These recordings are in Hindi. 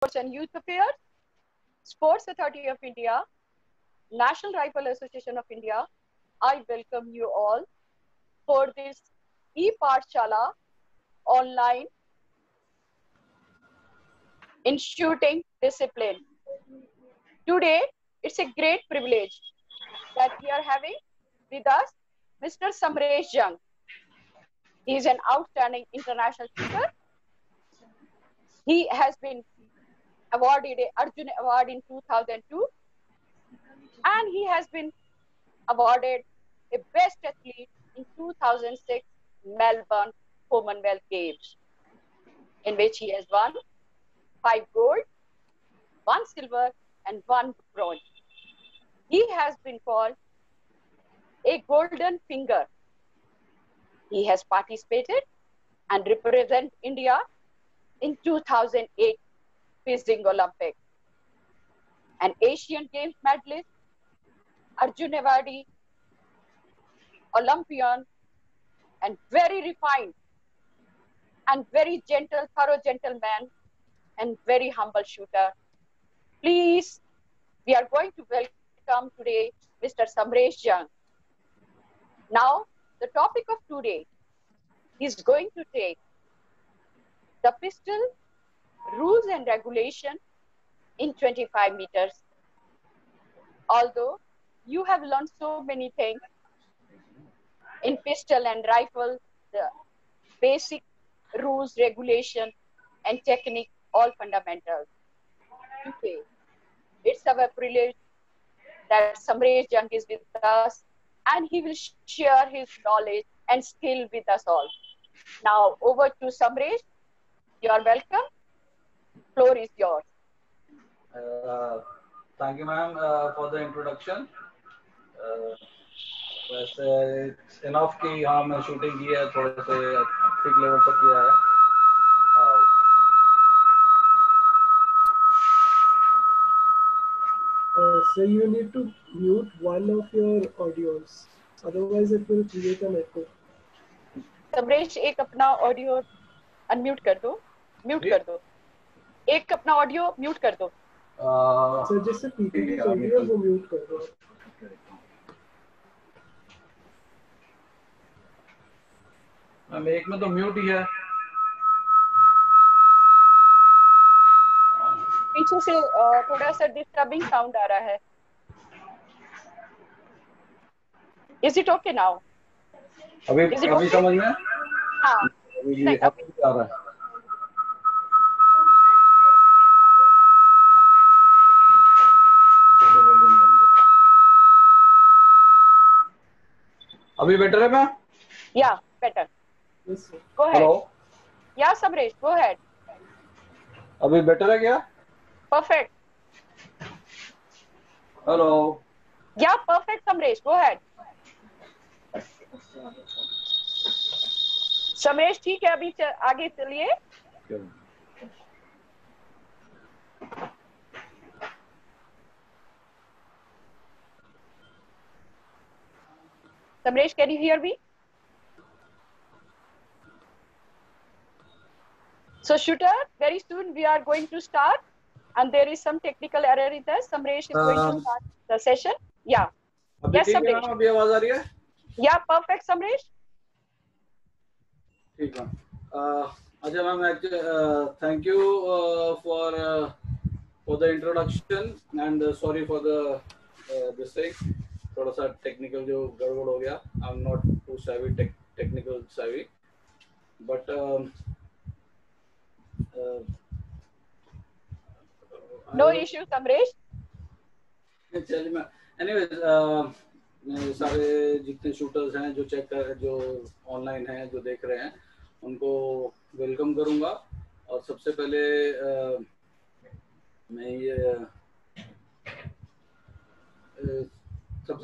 Sports and Youth Affairs, Sports Authority of India, National Rifle Association of India, I welcome you all for this e-Pathshala online in shooting discipline. Today, it's a great privilege that we are having with us Mr. Samresh Jung. He is an outstanding international shooter. He has been awarded an Arjuna Award in 2002, and he has been awarded a Best Athlete in 2006 Melbourne Commonwealth Games, in which he has won 5 gold, 1 silver, and 1 bronze. He has been called a golden finger. He has participated and represented India in 2008 Beijing Olympics, an Asian Games medalist, Arjuna Awardee, Olympian, and very refined and very gentle, thorough gentleman, and very humble shooter. Please, we are going to welcome today Mr. Samresh Jung. Now, the topic of today is going to take the pistol rules and regulation in 25 meters. Although you have learned so many things in pistol and rifle, the basic rules, regulation, and technique, all fundamentals. Okay. It's our privilege that Samresh Jung is with us, and he will share his knowledge and skill with us all. Now, over to Samresh. You are welcome. Floor is yours. Thank you, ma'am, for the introduction. वैसे it's enough कि हाँ मैं शूटिंग की है, थोड़े से ठीक लेवल तक किया है. So you need to mute one of your audios, otherwise it will create an echo. Samresh, एक अपना ऑडियो अनम्यूट कर दो, म्यूट कर दो. एक अपना ऑडियो म्यूट कर दो. सर जिससे पीपीटी चल रही है वो म्यूट कर दो. मैम एक में तो म्यूट ही है. पीछे से थोड़ा सा डिस्टर्बिंग साउंड आ रहा है. Is it okay now? अभी समझ में? हाँ. अभी ये आ रहा है. अभी बेटर है ma'am? Yeah, better. Yes, sir. Go ahead. Hello? Yeah, Samresh, go ahead. अभी बेटर है क्या? Perfect. Hello? Yeah, perfect, Samresh. Go ahead. Samresh, ठीक है, अभी आगे चलिए. Samresh, can you hear me? So, shooter, very soon we are going to start, and there is some technical error in this. Samresh is going to start the session. Yeah. Yes, Samresh. अभी आवाज आ रही है? Yeah, perfect, Samresh. ठीक है. अच्छा ma'am, thank you for the introduction, and sorry for the this thing. थोड़ा सा टेक्निकल जो गड़बड़ हो गया. I'm not too savvy, technical savvy, but No issue, Samresh. चलिए मैं anyways सारे जितने शूटर्स हैं जो ऑनलाइन हैं, जो देख रहे हैं, उनको वेलकम करूंगा. और सबसे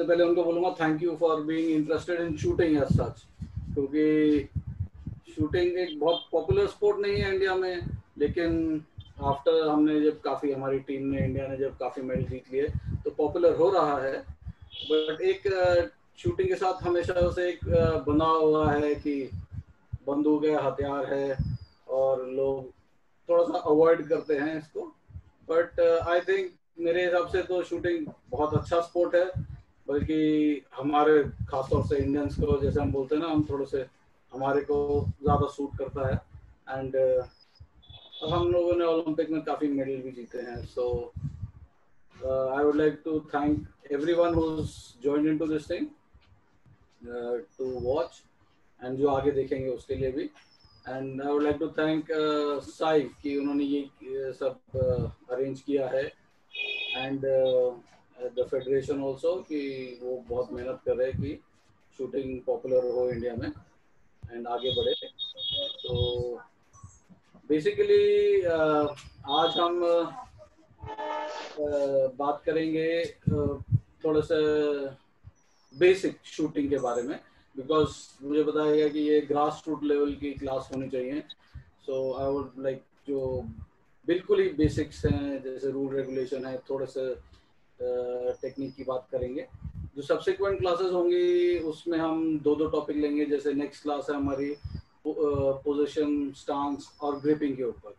पहले उनको बोलूँगा thank you for being interested in shooting as such, क्योंकि शूटिंग एक बहुत पॉपुलर स्पोर्ट नहीं है इंडिया में, लेकिन आफ्टर हमारी टीम ने, इंडिया ने जब काफ़ी मेडल जीत लिए तो पॉपुलर हो रहा है. बट एक शूटिंग के साथ हमेशा से एक बना हुआ है कि बंदूक है, हथियार है, और लोग थोड़ा सा अवॉइड करते हैं इसको. थिंक मेरे हिसाब से तो शूटिंग बहुत अच्छा स्पोर्ट है, बल्कि हमारे खासतौर से इंडियंस को, जैसे हम बोलते हैं ना, हम थोड़े से हमारे को ज़्यादा सूट करता है। एंड हम लोगों ने ओलंपिक में काफ़ी मेडल भी जीते हैं। So I would like to thank everyone who is joined into this thing to watch, and जो आगे देखेंगे उसके लिए भी। And I would like to thank Sai कि उन्होंने ये सब अरेंज किया है, एंड द फेडरेशन ऑल्सो कि वो बहुत मेहनत कर रहे हैं कि शूटिंग पॉपुलर हो इंडिया में एंड आगे बढ़े। तो बेसिकली आज हम बात करेंगे थोड़ा सा बेसिक शूटिंग के बारे में, बिकॉज मुझे पता है कि ये ग्रास रूट लेवल की क्लास होनी चाहिए। सो आई वुड लाइक जो बिल्कुल ही बेसिक्स हैं, जैसे रूल रेगुलेशन है, थोड़े से टेक्निक की बात करेंगे। जो सब्सिक्वेंट क्लासेस होंगी उसमें हम दो टॉपिक लेंगे। जैसे नेक्स्ट क्लास है हमारी पोजीशन, स्टांस और ग्रिपिंग के ऊपर।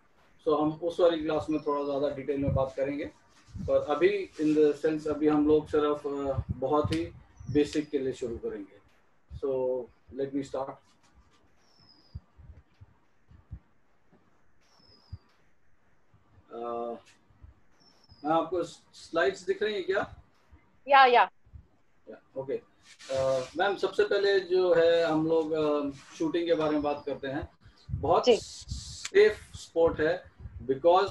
सो हम उस वाली क्लास में थोड़ा ज़्यादा डिटेल में बात करेंगे, पर अभी इन द सेंस अभी हम लोग सिर्फ बहुत ही बेसिक के लिए शुरू करेंगे। So let me start. मैं आपको स्लाइड्स दिख रही हैं क्या? या ओके मैम, सबसे पहले जो है हम लोग शूटिंग के बारे में बात करते हैं। बहुत सेफ स्पोर्ट है, बिकॉज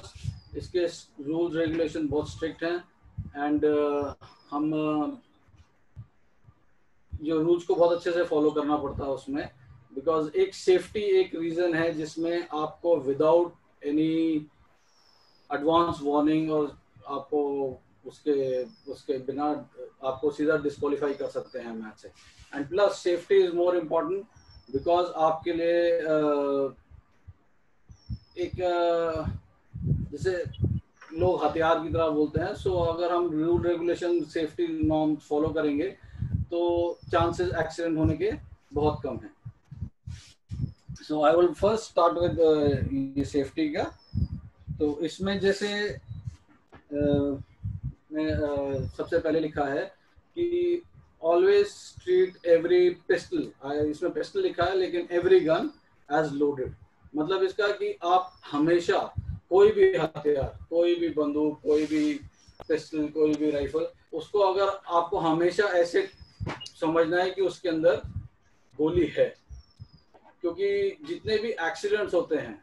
इसके रूल्स रेगुलेशन बहुत स्ट्रिक्ट हैं, एंड हम जो रूल्स को बहुत अच्छे से फॉलो करना पड़ता है उसमें, बिकॉज एक सेफ्टी एक रीज़न है जिसमें आपको विदाउट एनी एडवांस वार्निंग और आपको उसके बिना आपको सीधा डिस्क्वालीफाई कर सकते हैं मैच से। And plus safety is more important, because आपके लिए एक जैसे लोग हथियार की तरह बोलते हैं। सो अगर हम rule regulation safety norm follow करेंगे तो चांसेस एक्सीडेंट होने के बहुत कम हैं। So I will first start with ये सेफ्टी का। तो इसमें जैसे सबसे पहले लिखा है कि ऑलवेज ट्रीट एवरी पिस्टल, इसमें पिस्टल लिखा है लेकिन एवरी गन एज लोडेड। मतलब इसका कि आप हमेशा कोई भी हथियार, कोई भी बंदूक, कोई भी पिस्टल, कोई भी राइफल, उसको अगर आपको हमेशा ऐसे समझना है कि उसके अंदर गोली है। क्योंकि जितने भी एक्सीडेंट्स होते हैं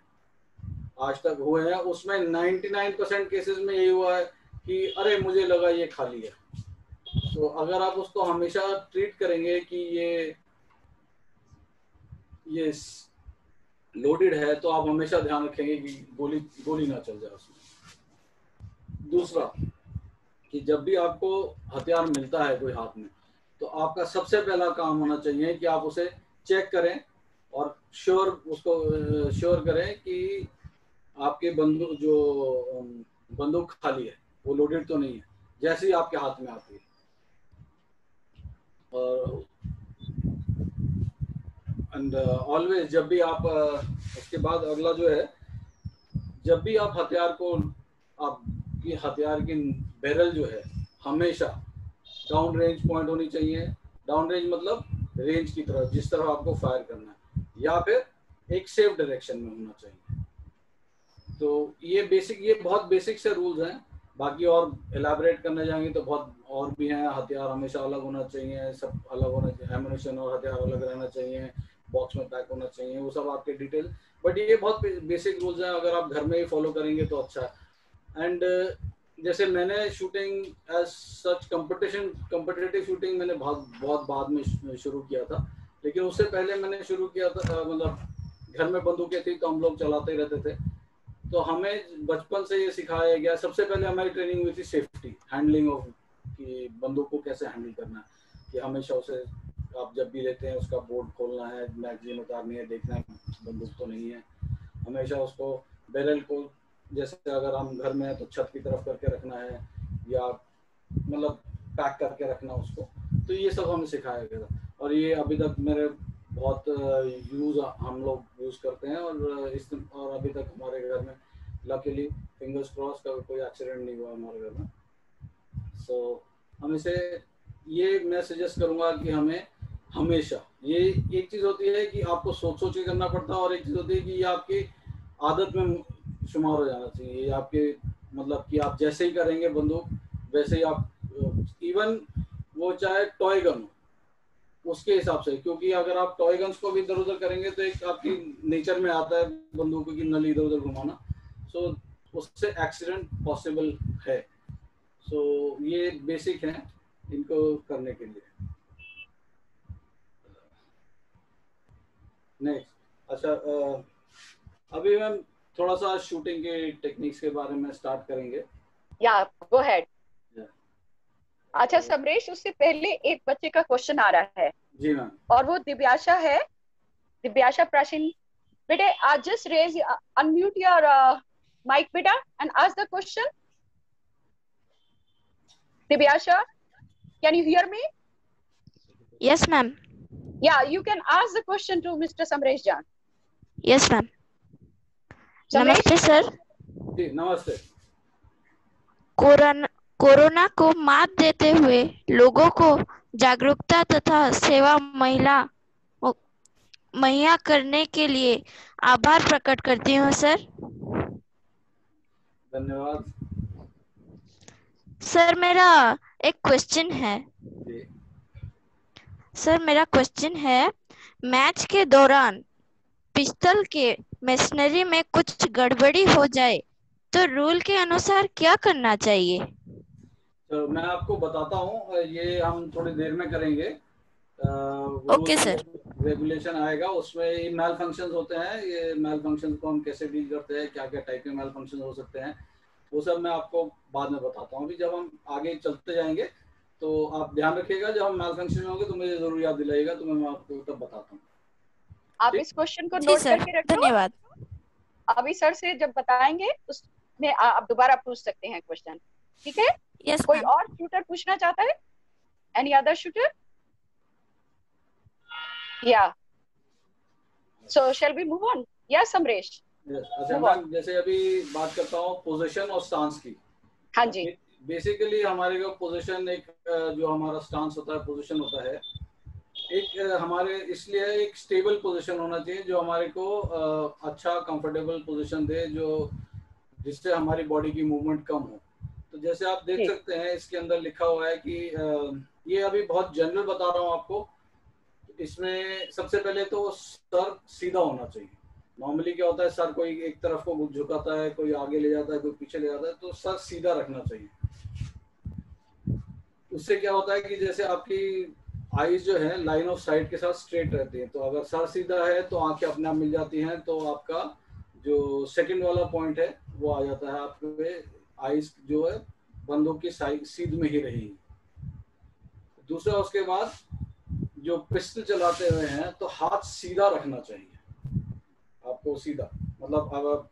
आज तक हुए हैं उसमें 99% केसेस में यही हुआ है कि अरे मुझे लगा ये खाली है। तो अगर आप उसको हमेशा ट्रीट करेंगे कि ये लोडेड है, तो आप हमेशा ध्यान रखेंगे कि गोली ना चल जाए उसमें। दूसरा कि जब भी आपको हथियार मिलता है कोई हाथ में, तो आपका सबसे पहला काम होना चाहिए कि आप उसे चेक करें और श्योर करें कि आपके बंदूक खाली है, वो लोडेड तो नहीं है जैसे ही आपके हाथ में आती है। और एंड ऑलवेज जब भी आप उसके बाद अगला जो है, जब भी आप हथियार की बैरल जो है हमेशा डाउन रेंज पॉइंट होनी चाहिए। डाउन रेंज मतलब रेंज की तरफ, जिस तरफ आपको फायर करना है, या फिर एक सेफ डायरेक्शन में होना चाहिए। तो ये बहुत बेसिक से रूल्स हैं। बाकी और एलैबोरेट करने जाएंगे तो बहुत और भी हैं। हथियार हमेशा अलग होना चाहिए, सब अलग होना चाहिए, एमुनिशन और हथियार अलग रहना चाहिए, बॉक्स में पैक होना चाहिए, वो सब आपके डिटेल। बट ये बहुत बेसिक रूल्स हैं, अगर आप घर में ही फॉलो करेंगे तो अच्छा है। एंड जैसे मैंने shooting as such competitive shooting मैंने बहुत बाद में शुरू किया था, लेकिन उससे पहले मैंने शुरू किया था, मतलब घर में बंदूकें थी तो हम लोग चलाते ही रहते थे। तो हमें बचपन से ये सिखाया गया, सबसे पहले हमारी ट्रेनिंग हुई थी सेफ्टी, हैंडलिंग ऑफ, कि बंदूक को कैसे हैंडल करना है, कि हमेशा उसे आप जब भी लेते हैं उसका बोर्ड खोलना है, मैगजीन उतारनी है, देखना है बंदूक तो नहीं है, हमेशा उसको बैरल को जैसे अगर हम घर में है तो छत की तरफ करके रखना है, या मतलब पैक करके रखना उसको। तो ये सब हमें सिखाया गया था, और ये अभी तक मेरे बहुत हम लोग यूज़ करते हैं, और अभी तक हमारे घर में लकीली फिंगर्स क्रॉस का कोई एक्सीडेंट नहीं हुआ हमारे घर में। सो हम इसे ये मैं सजेस्ट करूंगा कि हमें हमेशा ये एक चीज़ होती है कि आपको सोच सोच के करना पड़ता है और एक चीज़ होती है कि ये आपकी आदत में शुमार हो जाना चाहिए। ये आपके मतलब कि आप जैसे ही करेंगे बंदूक वैसे ही आप इवन वो चाहे टॉय गन हो उसके हिसाब से, क्योंकि अगर आप टॉय गन्स को भी इधर उधर करेंगे तो एक आपकी नेचर में आता है बंदूक की नली इधर उधर घुमाना, सो उससे एक्सीडेंट पॉसिबल है। सो ये बेसिक है इनको करने के लिए। नेक्स्ट, अच्छा अभी मैम थोड़ा सा शूटिंग के टेक्निक्स के बारे में स्टार्ट करेंगे। या गो हेड। अच्छा समरेश, उससे पहले एक बच्चे का क्वेश्चन आ रहा है। जी मैम। और वो दिव्याशा है, दिव्याशा प्राचीन। बेटे just raise unmute your mic बेटा and ask the question. Divyasha, can you hear me? Yes, ma'am. Yeah, you can ask the question to Mr. Samresh Jan. Yes, ma'am. Samresh? नमस्ते सर। जी नमस्ते। कोरोना को मात देते हुए लोगों को जागरूकता तथा सेवा मुहैया करने के लिए आभार प्रकट करती हूँ सर। धन्यवाद। सर मेरा एक क्वेश्चन है। जी। सर मेरा क्वेश्चन है, मैच के दौरान पिस्तौल के मशीनरी में कुछ गड़बड़ी हो जाए तो रूल के अनुसार क्या करना चाहिए? तो मैं आपको बताता हूँ, ये हम थोड़ी देर में करेंगे। Okay sir. रेगुलेशन आएगा उसमें ये मैल फंक्शंस होते हैं, ये मैल फंक्शंस को हम कैसे डील करते हैं, क्या क्या टाइप के मैल फंक्शन हो सकते हैं, वो सब मैं आपको बाद में बताता हूँ। अभी जब हम आगे चलते जाएंगे तो आप ध्यान रखिएगा, जब हम मैल फंक्शन में होंगे तो मुझे जरूर याद दिलाइएगा, तो मैं आपको तब बताता हूँ। आप इस क्वेश्चन को नोट करके रखो। धन्यवाद। अभी सर से जब बताएंगे उसमें आप दोबारा पूछ सकते हैं क्वेश्चन, ठीक है? यस। कोई और शूटर पूछना चाहता है? Any other shooter? या so shall we move on? Yes Samresh. अच्छा मैम, जैसे अभी बात करता हूँ पोजीशन और स्टांस की। हाँ जी। बेसिकली हमारे को पोजीशन एक जो हमारा स्टांस होता है, पोजीशन होता है एक हमारे, इसलिए एक स्टेबल पोजीशन होना चाहिए जो हमारे को अच्छा कंफर्टेबल पोजीशन दे, जो जिससे हमारी बॉडी की मूवमेंट कम हो। तो जैसे आप देख सकते हैं इसके अंदर लिखा हुआ है कि ये अभी बहुत जनरल बता रहा हूँ आपको। इसमें सबसे पहले तो सर सीधा होना चाहिए। नॉर्मली क्या होता है, सर कोई एक तरफ को झुकाता है, कोई आगे ले जाता है, कोई पीछे ले जाता है, तो सर सीधा रखना चाहिए। उससे क्या होता है कि जैसे आपकी आईज जो है लाइन ऑफ साइट के साथ स्ट्रेट रहती है, तो अगर सर सीधा है तो आंखें अपने आप मिल जाती हैं, तो आपका जो सेकंड वाला पॉइंट है वो आ जाता है, आपके आईज जो है बंदूक की सीध में ही रहेगी। दूसरा, उसके बाद जो पिस्टल चलाते हुए हैं तो हाथ सीधा रखना चाहिए आपको, सीधा मतलब अगर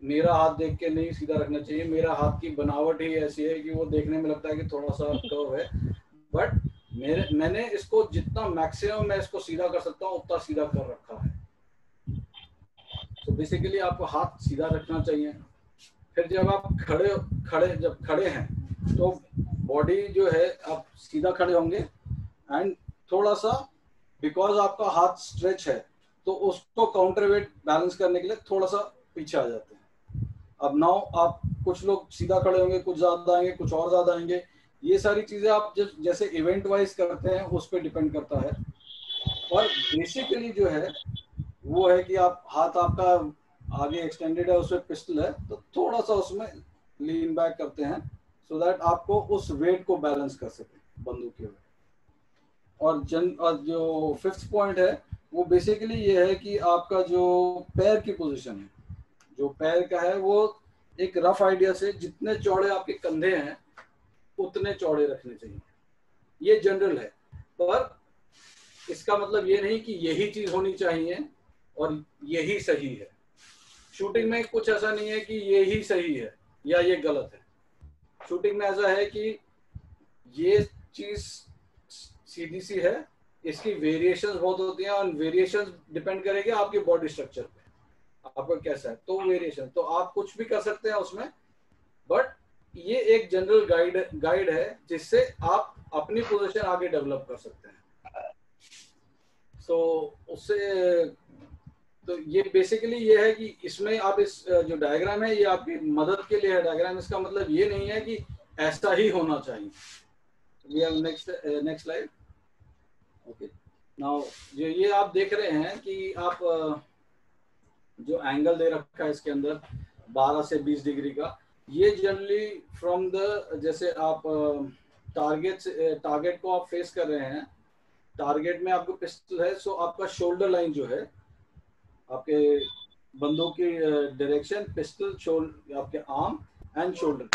मेरा हाथ देख के नहीं सीधा रखना चाहिए। मेरा हाथ की बनावट ही ऐसी है कि वो देखने में लगता है कि थोड़ा सा कर्व है, बट मैंने इसको जितना मैक्सिमम मैं इसको सीधा कर सकता हूँ उतना सीधा कर रखा है। तो बेसिकली आपको हाथ सीधा रखना चाहिए। फिर जब आप खड़े हैं तो बॉडी जो है आप सीधा खड़े होंगे एंड थोड़ा सा, बिकॉज आपका हाथ स्ट्रेच है तो उसको काउंटर वेट बैलेंस करने के लिए थोड़ा सा पीछे आ जाते हैं। अब नाउ आप कुछ लोग सीधा खड़े होंगे, कुछ ज्यादा आएंगे, कुछ और ज्यादा आएंगे। ये सारी चीजें आप जैसे इवेंट वाइज करते हैं उस पर डिपेंड करता है। और बेसिकली जो है वो है कि आप हाथ आपका आगे एक्सटेंडेड है, उसमें पिस्टल है, तो थोड़ा सा उसमें लीन बैक करते हैं सो दैट आपको उस वेट को बैलेंस कर सके बंदूक के वेट। और जो फिफ्थ पॉइंट है वो बेसिकली ये है कि आपका जो पैर की पोजीशन है, जो पैर का है, वो एक रफ आइडिया से जितने चौड़े आपके कंधे हैं उतने चौड़े रखने चाहिए। ये जनरल है, पर इसका मतलब ये नहीं कि यही चीज होनी चाहिए और यही सही है। शूटिंग में कुछ ऐसा नहीं है कि यही सही है या ये गलत है। शूटिंग में ऐसा है कि ये चीज सीधी सी है, इसकी वेरिएशंस बहुत होती हैं और वेरिएशंस डिपेंड करेगी आपके बॉडी स्ट्रक्चर पे। आपका कैसा है, तो वेरिएशन, तो आप कुछ भी कर सकते हैं उसमें, बट ये एक जनरल गाइड है जिससे आप अपनी पोजीशन आगे डेवलप कर सकते हैं। सो उससे तो ये बेसिकली ये है कि इसमें आप इस जो डायग्राम है ये आपकी मदद के लिए है डायग्राम, इसका मतलब ये नहीं है कि ऐसा ही होना चाहिए। We have next slide. Okay, now ये आप देख रहे हैं कि आप जो एंगल दे रखा है इसके अंदर 12 से 20 डिग्री का, ये जनरली फ्रॉम द, जैसे आप टारगेट को आप फेस कर रहे हैं, टारगेट में आपको पिस्टल है, सो आपका शोल्डर लाइन जो है, आपके बंदूक की डायरेक्शन, पिस्टल, आपके आर्म एंड शोल्डर,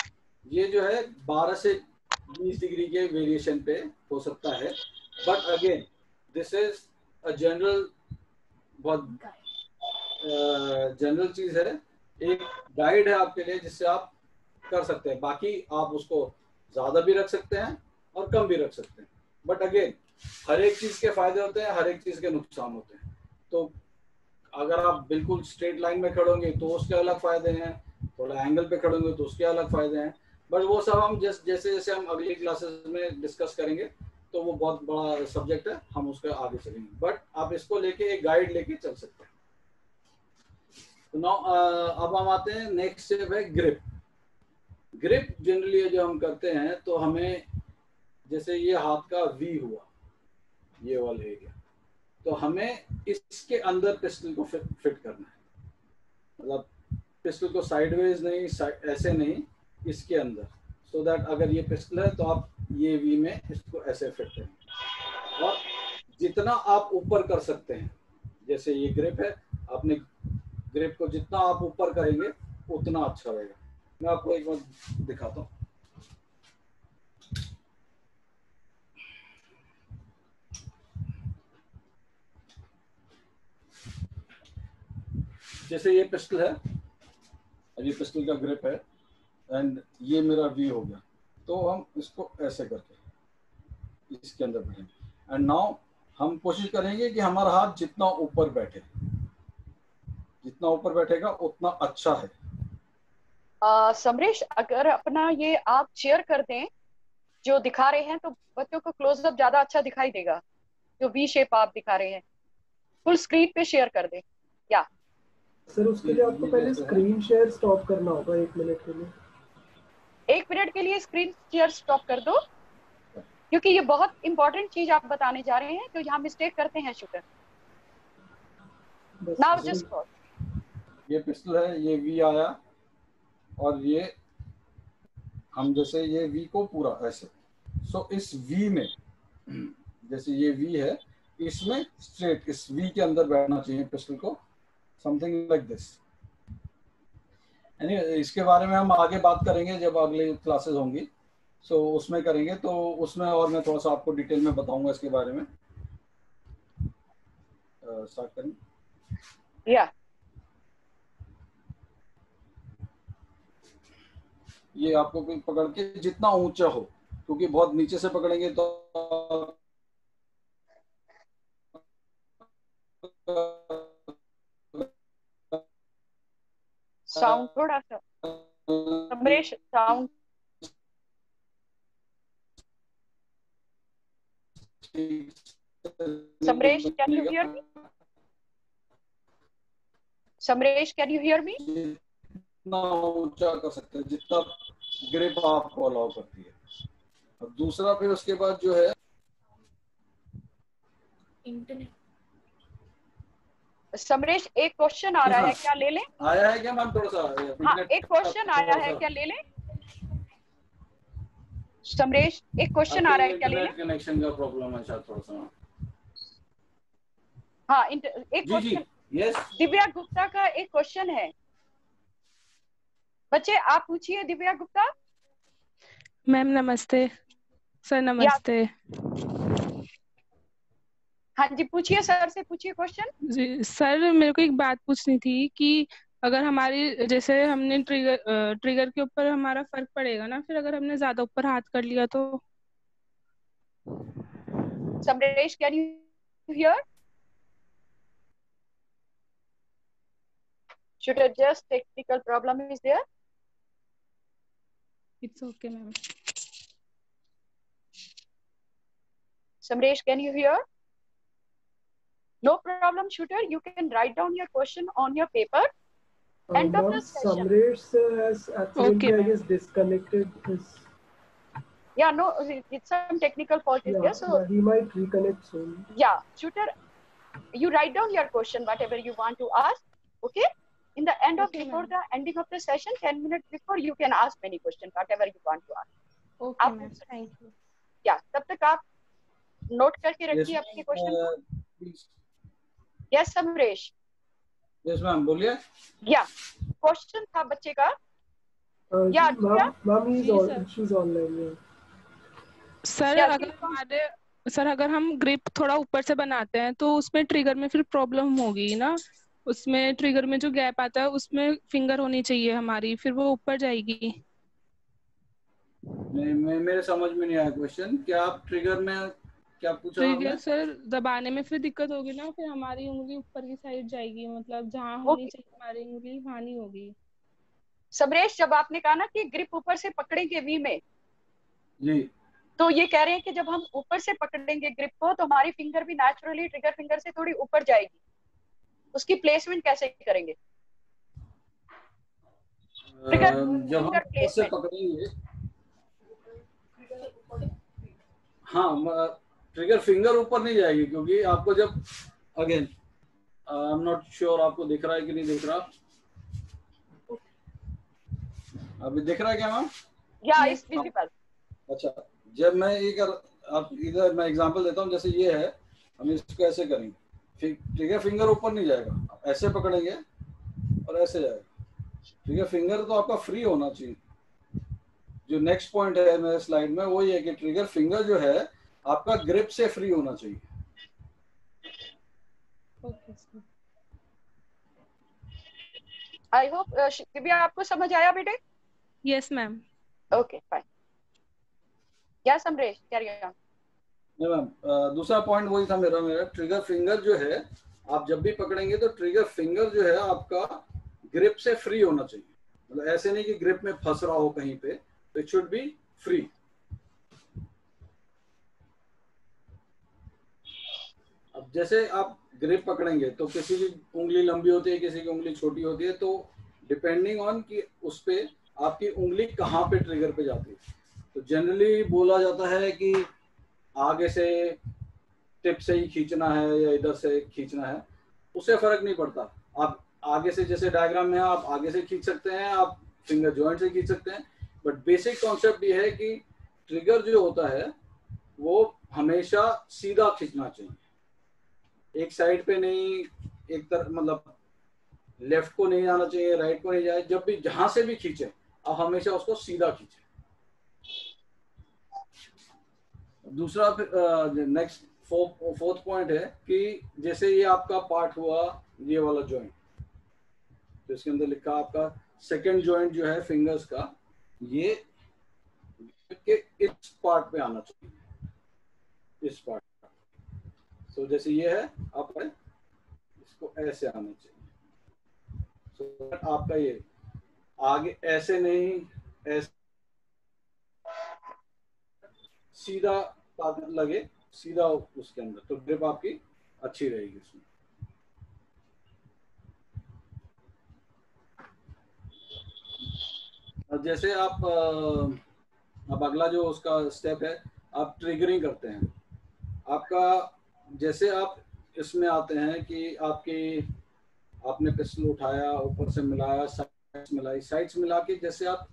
ये जो है 12 से 20 डिग्री के वेरिएशन पे हो सकता है। But again this is a general, बहुत जनरल चीज है, एक गाइड है आपके लिए जिससे आप कर सकते हैं। बाकी आप उसको ज्यादा भी रख सकते हैं और कम भी रख सकते हैं, बट अगेन हर एक चीज के फायदे होते हैं, हर एक चीज के नुकसान होते हैं। तो अगर आप बिल्कुल स्ट्रेट लाइन में खड़ोगे तो उसके अलग फायदे हैं, थोड़ा एंगल पे खड़ोगे तो उसके अलग फायदे हैं, बट वो सब हम जैसे जैसे हम अगली क्लासेस में डिस्कस करेंगे, तो वो बहुत बड़ा सब्जेक्ट है, हम उसके आगे चलेंगे, बट आप इसको लेके एक गाइड लेके चल सकते हैं। तो नाउ अब हम आते हैं नेक्स्ट स्टेप है ग्रिप। ग्रिप जनरली जो हम करते हैं, तो हमें जैसे ये हाथ का वी हुआ, ये वाला एरिया, तो हमें इसके अंदर पिस्टल को फिट करना है, मतलब पिस्टल को साइडवेज नहीं, ऐसे नहीं, इसके अंदर, सो दैट अगर ये पिस्टल है तो आप ये वी में इसको ऐसे फिट करेंगे। और जितना आप ऊपर कर सकते हैं, जैसे ये ग्रिप है, अपने ग्रिप को जितना आप ऊपर करेंगे उतना अच्छा रहेगा। मैं आपको एक बार दिखाता हूँ। जैसे ये पिस्टल है, ये पिस्टल का ग्रिप है, एंड ये मेरा वी हो गया, तो हम इसको ऐसे करके इसके अंदर बैठेंगे, एंड नाउ हम कोशिश करेंगे कि हमारा हाथ जितना ऊपर बैठे, जितना ऊपर बैठेगा उतना अच्छा है। समरेश, अगर अपना ये आप शेयर कर दें जो दिखा रहे हैं, तो बच्चों को क्लोजअप ज्यादा अच्छा दिखाई देगा। जो वी शेप आप दिखा रहे हैं, फुल स्क्रीन पे शेयर कर दें। या सर उसके लिए आपको पहले स्क्रीन शेयर स्टॉप करना होगा 1 मिनट के लिए। 1 मिनट के लिए स्क्रीन शेयर स्टॉप कर दो, क्योंकि ये बहुत इंपॉर्टेंट चीज आप बताने जा रहे हैं, जो यहाँ मिस्टेक करते हैं शूटर। नाउ जस्ट ये पिस्टल है, ये वी आया, और ये हम जैसे ये वी को पूरा ऐसे, सो इस वी में, जैसे ये वी है, इसमें स्ट्रेट इस वी के अंदर बैठना चाहिए पिस्टल को, समथिंग लाइक दिस। इसके बारे में हम आगे बात करेंगे जब अगले क्लासेस होंगी, सो उसमें करेंगे, तो उसमें और मैं थोड़ा सा आपको डिटेल में बताऊंगा इसके बारे में। स्टार्ट करें। या ये आपको पकड़ के जितना ऊंचा हो, क्योंकि बहुत नीचे से पकड़ेंगे तो साउंड थोड़ा सा, Samaresh sound. Samaresh, can you hear me? Samaresh, can you hear मी? जितना ऊंचा कर सकते हैं, जितना ग्रिप आपको अलाउ करती है। और दूसरा फिर उसके बाद जो है इंटरनेट। समरेश, एक क्वेश्चन आ रहा है, क्या ले लें? आया है क्या मैम? थोड़ा सा हाँ, एक क्वेश्चन आया है, क्या ले लें? समरेश, एक क्वेश्चन आ रहा है, क्या ले लें? कनेक्शन का प्रॉब्लम है शायद थोड़ा सा। हाँ, एक क्वेश्चन, यस, दिव्या गुप्ता का एक क्वेश्चन है। बच्चे आप पूछिए। दिव्या गुप्ता मैम नमस्ते। सर नमस्ते। हाँ जी, पूछिए, सर से पूछिए क्वेश्चन। जी सर, मेरे को एक बात पूछनी थी कि अगर हमारी जैसे हमने ट्रिगर के ऊपर हमारा फर्क पड़ेगा ना, फिर अगर हमने ज्यादा ऊपर हाथ कर लिया तो? Samaresh, can you here? Shooter, just technical problem is there. It's okay, ma'am. Samresh, can you hear? No problem, Shooter. You can write down your question on your paper. End of Ma'am, the session. Samresh sir has accidentally, Okay, I guess, disconnected his. Yeah, no, it's some technical fault is there. So He might reconnect soon. yeah, Shooter, you write down your question, whatever you want to ask. Okay. In the end of Okay, before ma'am. the ending of the session, 10 minutes before, you can ask many questions, whatever you want to ask. Okay, आप ma'am. Thank you. या तब तक आप नोट करके Yes, रखिए अपने question. please. Yes Samaresh. Yes, ma'am. बोलिए। या क्वेश्चन था बच्चे का। Yeah, Ma'am, जी, sir. she's online. Yeah. Sir Yeah, अगर हम ग्रिप थोड़ा ऊपर से बनाते हैं तो उसमें ट्रिगर में फिर प्रॉब्लम होगी ना, उसमें ट्रिगर में जो गैप आता है उसमें फिंगर होनी चाहिए हमारी, फिर वो ऊपर जाएगी। नहीं, मेरे समझ में नहीं आया क्वेश्चन। क्या आप ट्रिगर में क्या पूछा ट्रिगर आपने? सर दबाने में फिर दिक्कत होगी ना, फिर हमारी उंगली ऊपर की साइड जाएगी, मतलब जहाँ होनी चाहिए हमारी उंगली वहाँ नहीं होगी। समरेश, जब आपने कहा ना कि ग्रिप ऊपर से पकड़ेंगे वी में, जी, तो ये कह रहे हैं कि जब हम ऊपर से पकड़ेंगे ग्रिप को तो हमारी फिंगर भी नेचुरली ट्रिगर फिंगर से थोड़ी ऊपर जाएगी। उसकी प्लेसमेंट कैसे करेंगे? जब हम ऊपर से पकड़ेंगे, हाँ, ट्रिगर फिंगर ऊपर नहीं जाएगी, क्योंकि आपको जब again I am not sure आपको दिख रहा है कि नहीं दिख रहा। अभी दिख रहा है क्या मैम? या इज विजिबल। अच्छा, जब मैं आप इधर मैं एग्जांपल देता हूँ, जैसे ये है, हम इसको ऐसे करेंगे, ट्रिगर फिंगर ऊपर नहीं जाएगा, ऐसे पकड़ेंगे और ऐसे जाएगा। ट्रिगर फिंगर तो आपका फ्री होना चाहिए। जो नेक्स्ट पॉइंट है मेरे स्लाइड में वो ये है कि ट्रिगर फिंगर जो है आपका ग्रिप से फ्री होना चाहिए। आई होप दिव्या आपको समझ आया बेटे? Yes ma'am. Okay fine. Yes Samaresh, carry on. नहीं मैम, दूसरा पॉइंट वही था मेरा ट्रिगर फिंगर जो है आप जब भी पकड़ेंगे तो ट्रिगर फिंगर जो है आपका ग्रिप से फ्री होना चाहिए। मतलब ऐसे नहीं कि ग्रिप में फंस रहा हो कहीं पे, तो इट शुड बी फ्री। अब जैसे आप ग्रिप पकड़ेंगे तो किसी की उंगली लंबी होती है, किसी की उंगली छोटी होती है, तो डिपेंडिंग ऑन कि उस पे आपकी उंगली कहाँ पे ट्रिगर पे जाती है। तो जनरली बोला जाता है कि आगे से टिप से ही खींचना है या इधर से खींचना है, उससे फर्क नहीं पड़ता। आप आगे से, जैसे डायग्राम में आप आगे से खींच सकते हैं, आप फिंगर जॉइंट से खींच सकते हैं, बट बेसिक कॉन्सेप्ट ये है कि ट्रिगर जो होता है वो हमेशा सीधा खींचना चाहिए, एक साइड पे नहीं, एक तरफ, मतलब लेफ्ट को नहीं जाना चाहिए, राइट को नहीं जाए। जब भी जहां से भी खींचे आप हमेशा उसको सीधा खींचे। दूसरा नेक्स्ट फोर्थ पॉइंट है कि जैसे ये आपका पार्ट हुआ ये वाला जॉइंट, तो इसके अंदर लिखा आपका सेकंड जॉइंट जो है फिंगर्स का, ये के इस पार्ट पे आना चाहिए, इस पार्ट। तो जैसे ये है आपका, इसको ऐसे आना चाहिए। तो आपका ये आगे ऐसे नहीं, ऐसे सीधा ताकत लगे, सीधा उसके अंदर, तो ग्रिप आपकी अच्छी रहेगी उसमें। जैसे आप अब अगला जो उसका स्टेप है, आप ट्रिगरिंग करते हैं। आपका जैसे आप इसमें आते हैं कि आपने पिस्टल उठाया, ऊपर से मिलाया, साइड्स मिलाई, साइड्स मिला के जैसे आप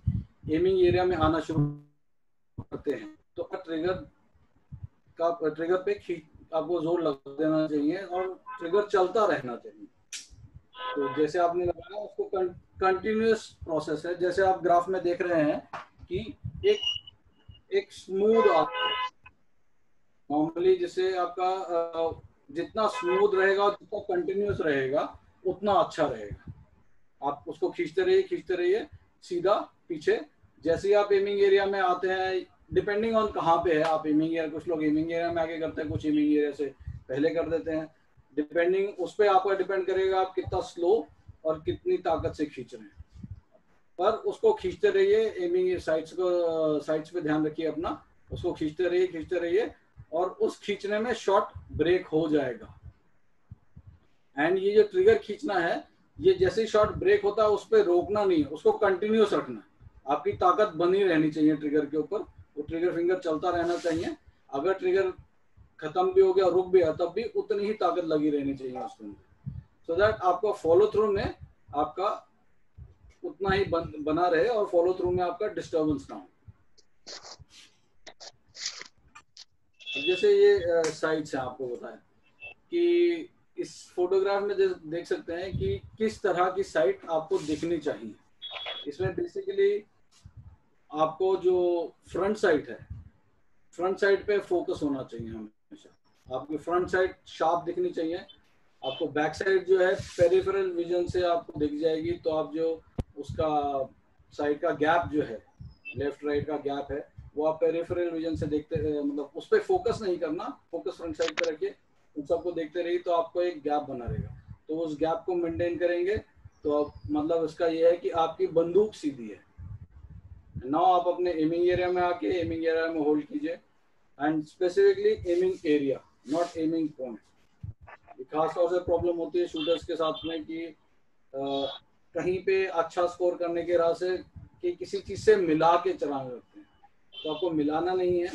एमिंग एरिया में आना शुरू करते हैं, तो ट्रिगर पे आपको जोर लगा देना चाहिए और ट्रिगर चलता रहना चाहिए। तो जैसे आपने लगाया, उसको कंटिन्यूअस प्रोसेस है। जैसे आप ग्राफ में देख रहे हैं कि एक स्मूथ आता है। नॉर्मली जैसे आपका जितना स्मूथ रहेगा, जितना कंटिन्यूअस रहेगा, उतना अच्छा रहेगा। आप उसको खींचते रहिए सीधा पीछे। जैसे ही आप एमिंग एरिया में आते हैं, डिपेंडिंग ऑन कहाँ पे है आप एमिंग एरिया, कुछ लोग एमिंग एरिया में आगे करते हैं, कुछ एमिंग एरिया से पहले कर देते हैं। डिपेंडिंग उस पर आपका डिपेंड करेगा आप कितना स्लो और कितनी ताकत से खींच रहे हैं, पर उसको खींचते रहिए। एमिंग साइड्स पे ध्यान रखिए अपना, उसको खींचते रहिए और उस खींचने में शॉट ब्रेक हो जाएगा। एंड ये जो ट्रिगर खींचना है, ये जैसे ही शॉट ब्रेक होता है उस पर रोकना नहीं है, उसको कंटिन्यूस रखना है। आपकी ताकत बनी रहनी चाहिए ट्रिगर के ऊपर, वो ट्रिगर फिंगर चलता रहना चाहिए। अगर ट्रिगर खत्म भी हो गया, रुक भी गया, तब भी उतनी ही ताकत लगी रहनी चाहिए उसके अंदर, सो दैट आपका फॉलो थ्रू में आपका उतना ही बना रहे और फॉलो थ्रू में आपका डिस्टर्बेंस ना हो। जैसे ये साइट्स हैं, आपको बताएं कि इस फोटोग्राफ में देख सकते हैं कि किस तरह की साइट आपको दिखनी चाहिए। इसमें बेसिकली आपको जो फ्रंट साइड है, फ्रंट साइड पे फोकस होना चाहिए हमेशा। आपकी फ्रंट साइड शार्प दिखनी चाहिए। आपको बैक साइड जो है पेरिफेरल विजन से आपको दिख जाएगी, तो आप जो उसका साइड का गैप जो है, लेफ्ट राइट का गैप है, वो आप पेरिफेरल विजन से देखते, मतलब उस पर फोकस नहीं करना, फोकस फ्रंट साइड पे रखिए, उन सबको देखते रहिए, तो आपको एक गैप बना रहेगा। तो उस गैप को मेंटेन करेंगे तो मतलब इसका ये है कि आपकी बंदूक सीधी है। नाउ आप अपने एमिंग एरिया में आके एमिंग एरिया में होल्ड कीजिए, and specifically aiming area, not aiming point. खास तौर से प्रॉब्लम होती है शूटर्स के साथ में कि कहीं पे अच्छा स्कोर करने के राह से कि किसी चीज से मिला के चलाने लगते हैं। तो आपको मिलाना नहीं है,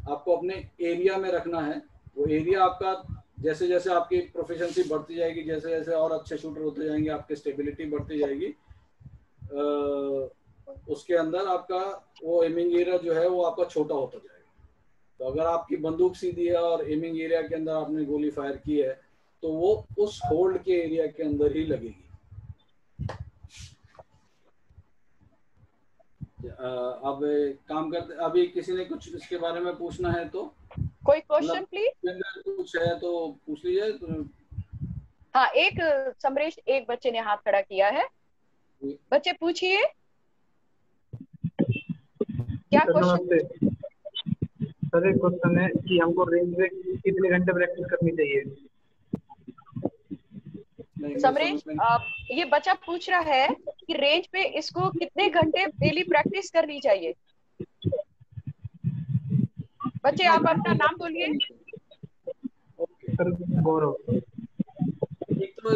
आपको अपने एरिया में रखना है। वो एरिया आपका जैसे जैसे आपकी प्रोफिशिएंसी बढ़ती जाएगी, जैसे जैसे और अच्छे शूटर होते जाएंगे, आपकी स्टेबिलिटी बढ़ती जाएगी, उसके अंदर आपका वो एमिंग एरिया जो है वो आपका छोटा होता जाएगा। तो अगर आपकी बंदूक सीधी है और एमिंग एरिया के अंदर आपने गोली फायर की है, तो वो उस होल्ड के एरिया के अंदर ही लगेगी। अब काम करते, अभी किसी ने कुछ इसके बारे में पूछना है तो कोई क्वेश्चन प्लीज? कुछ है तो पूछ लीजिए। तो हाँ, एक समरेश, एक बच्चे ने हाथ खड़ा किया है। बच्चे पूछिए, क्या क्वेश्चन? सर एक क्वेश्चन है कि हमको रेंज में कितने घंटे प्रैक्टिस करनी चाहिए? समरेश, ये बच्चा पूछ रहा है कि रेंज पे इसको कितने घंटे डेली प्रैक्टिस करनी चाहिए। बच्चे आप अपना नाम बोलिए। सर गौरव। एक तो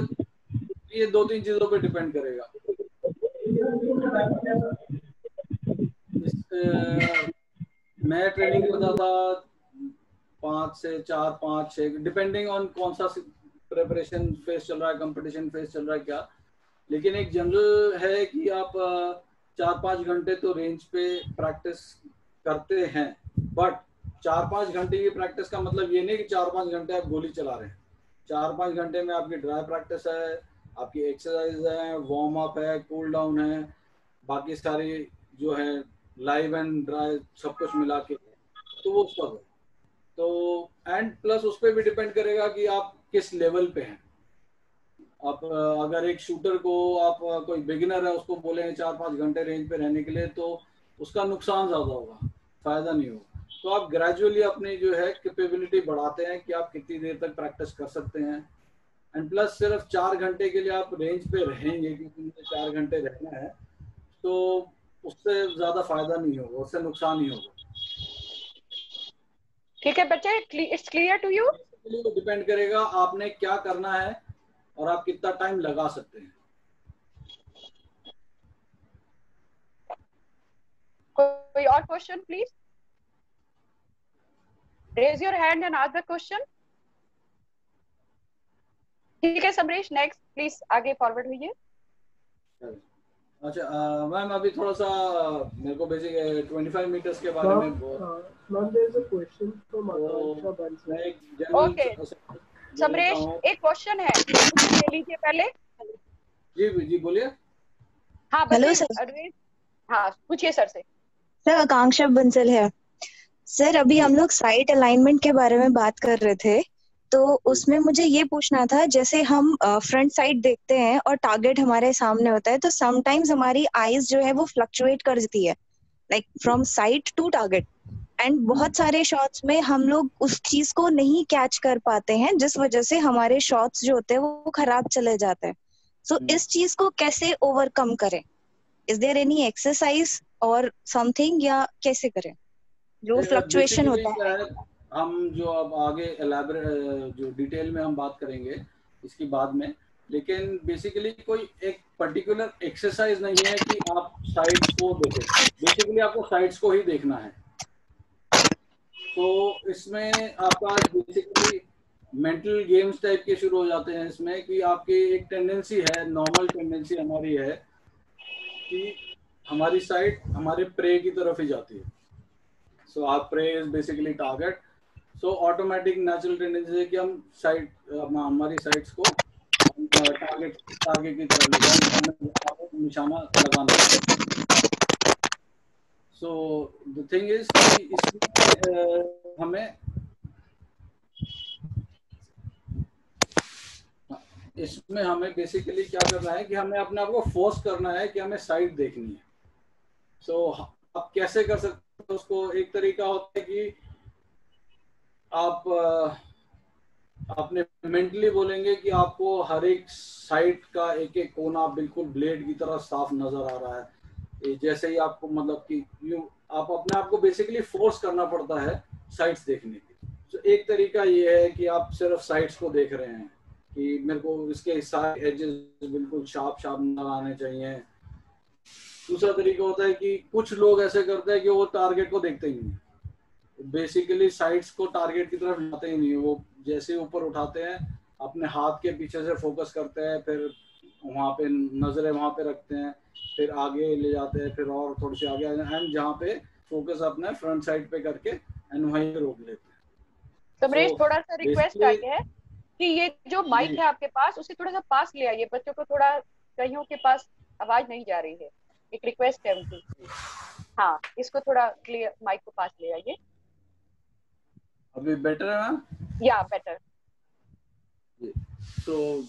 ये 2-3 चीजों पे डिपेंड करेगा। मैं ट्रेनिंग करता था 5 से 4, 5, 6 डिपेंडिंग ऑन कौन सा प्रिपरेशन फेज चल रहा है, कंपटीशन फेज चल रहा है क्या। लेकिन एक जनरल है कि आप 4-5 घंटे तो रेंज पे प्रैक्टिस करते हैं, बट 4-5 घंटे की प्रैक्टिस का मतलब ये नहीं कि 4-5 घंटे आप गोली चला रहे हैं। 4-5 घंटे में आपकी ड्राई प्रैक्टिस है, आपकी एक्सरसाइज है, वार्म अप है, कूल डाउन है, बाकी सारी जो है लाइव एंड ड्राई सब कुछ मिला के, तो वो सब है। तो एंड प्लस उस पर भी डिपेंड करेगा कि आप किस लेवल पे हैं। आप अगर एक शूटर को आप कोई बिगिनर है उसको बोलेंगे 4-5 घंटे रेंज पे रहने के लिए, तो उसका नुकसान ज्यादा होगा, फायदा नहीं होगा। तो आप ग्रेजुअली अपनी जो है कैपेबिलिटी बढ़ाते हैं कि आप कितनी देर तक प्रैक्टिस कर सकते हैं। एंड प्लस सिर्फ 4 घंटे के लिए आप रेंज पे रहेंगे क्योंकि मुझे 4 घंटे रहना है, तो उससे ज्यादा फायदा नहीं होगा, उससे नुकसान ही होगा। ठीक है बच्चे, it's clear to you? Depend करेगा आपने क्या करना है और आप कितना टाइम लगा सकते हैं। कोई और question please? Raise your hand and ask the question. ठीक है समरेश, नेक्स्ट प्लीज आगे फॉरवर्ड होइए। अच्छा मैम, अभी थोड़ा सा मेरे को बेसिक 25 मीटर्स के बारे में ma'am there is a question from Akanksha Bansal. Okay Samaresh, एक क्वेश्चन है, ले लीजिए पहले। जी बोलिए। हाँ हेलो सर। हाँ पूछिए सर से। सर आकांक्षा बंसल है सर। अभी हम लोग साइट अलाइनमेंट के बारे में बात कर रहे थे, तो उसमें मुझे ये पूछना था, जैसे हम फ्रंट साइड देखते हैं और टारगेट हमारे सामने होता है, तो समटाइम्स हमारी आईज जो है वो फ्लक्चुएट कर देती है, like from sight to target, and बहुत सारे शॉट्स में हम लोग उस चीज को नहीं कैच कर पाते हैं, जिस वजह से हमारे शॉट्स जो होते हैं वो खराब चले जाते हैं। सो इस चीज को कैसे ओवरकम करें? इज देयर एनी एक्सरसाइज और समथिंग, या कैसे करें जो फ्लक्चुएशन बेसिकली होता है? क्या है, हम जो अब आगे एलैबोरेट जो डिटेल में हम बात करेंगे इसकी बाद में, लेकिन बेसिकली कोई एक पर्टिकुलर एक्सरसाइज नहीं है कि आप साइड्स को देखें, बेसिकली आपको साइड्स को ही देखना है। तो इसमें आपका बेसिकली मेंटल गेम्स टाइप के शुरू हो जाते हैं इसमें, कि आपकी एक टेंडेंसी है, नॉर्मल टेंडेंसी हमारी है कि हमारी साइड हमारे प्रे की तरफ ही जाती है। So our prey is basically target. So automatic natural tendency है कि हम साइड हमारी साइड्स को टारगेट की तरफ ले जाएं, हमें निशाना लगाना है। सो द थिंग इज कि इसमें हमें बेसिकली क्या करना है कि हमें अपने आप को फोर्स करना है कि हमें साइड देखनी है। सो आप कैसे कर सकते हो उसको? एक तरीका होता है कि आप अपने मेंटली बोलेंगे कि आपको हर एक साइड का एक एक कोना बिल्कुल ब्लेड की तरह साफ नजर आ रहा है। जैसे ही आपको मतलब कि यूं आप अपने आप को बेसिकली फोर्स करना पड़ता है साइड्स देखने की। तो एक तरीका ये है कि आप सिर्फ साइड्स को देख रहे हैं कि मेरे को इसके सारे एजेस बिल्कुल शार्प नजर आने चाहिए। दूसरा तरीका होता है कि कुछ लोग ऐसे करते हैं कि वो टारगेट को देखते ही नहीं, बेसिकली साइड्स को टारगेट की तरफ लाते ही नहीं। वो जैसे ऊपर उठाते हैं अपने हाथ के पीछे से फोकस करते हैं, फिर वहाँ पे नजरें वहाँ पे रखते हैं, फिर आगे ले जाते हैं, फिर और थोड़ी सी आगे एंड जहाँ पे फोकस अपने फ्रंट साइड पे करके एंड वहीं पे रोक लेते हैं। समरेश, So, थोड़ा सा रिक्वेस्ट आई है कि ये जो माइक है आपके पास उसे थोड़ा सा पास ले आइए, बच्चों को थोड़ा कईयों के पास आवाज नहीं जा रही है, एक रिक्वेस्ट है उनकी। हाँ, इसको थोड़ा क्लियर माइक को पास ले आइए। अभी बेटर है मैम? या बेटर। तो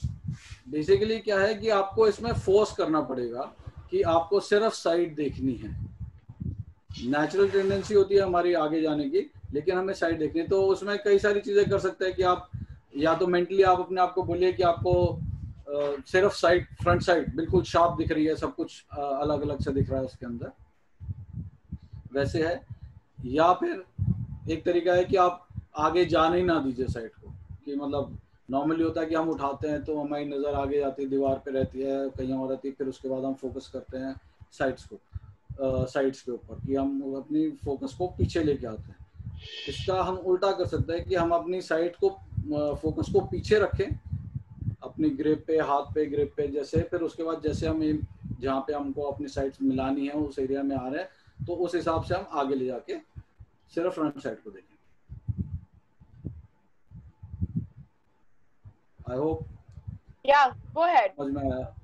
बेसिकली क्या है कि आपको इसमें फोर्स करना पड़ेगा कि आपको सिर्फ साइड देखनी है। नेचुरल टेंडेंसी होती है हमारी आगे जाने की, लेकिन हमें साइड देखनी है। तो उसमें कई सारी चीजें कर सकते हैं कि आप या तो मेंटली आप अपने आप को बोलिए कि आपको सिर्फ साइड, फ्रंट साइड बिल्कुल शार्प दिख रही है, सब कुछ अलग अलग से दिख रहा है उसके अंदर, वैसे है। या फिर एक तरीका है कि आप आगे जाने ही ना दीजिए साइड को, कि मतलब नॉर्मली होता है कि हम उठाते हैं तो हमारी नज़र आगे जाती है, दीवार पे रहती है, कहीं और रहती है, फिर उसके बाद हम फोकस करते हैं साइड्स के ऊपर, कि हम अपनी फोकस को पीछे लेके आते हैं। इसका हम उल्टा कर सकते हैं कि हम अपनी साइड को फोकस को पीछे रखें अपनी ग्रिप पे, हाथ पे, ग्रिप पे जैसे, फिर उसके बाद जैसे हम जहाँ पे हमको अपनी साइड्स मिलानी है उस एरिया में आ रहे हैं, तो उस हिसाब से हम आगे ले जाके सिर्फ फ्रंट साइड को देखें। आई होप या गो अहेड। समझ में आया?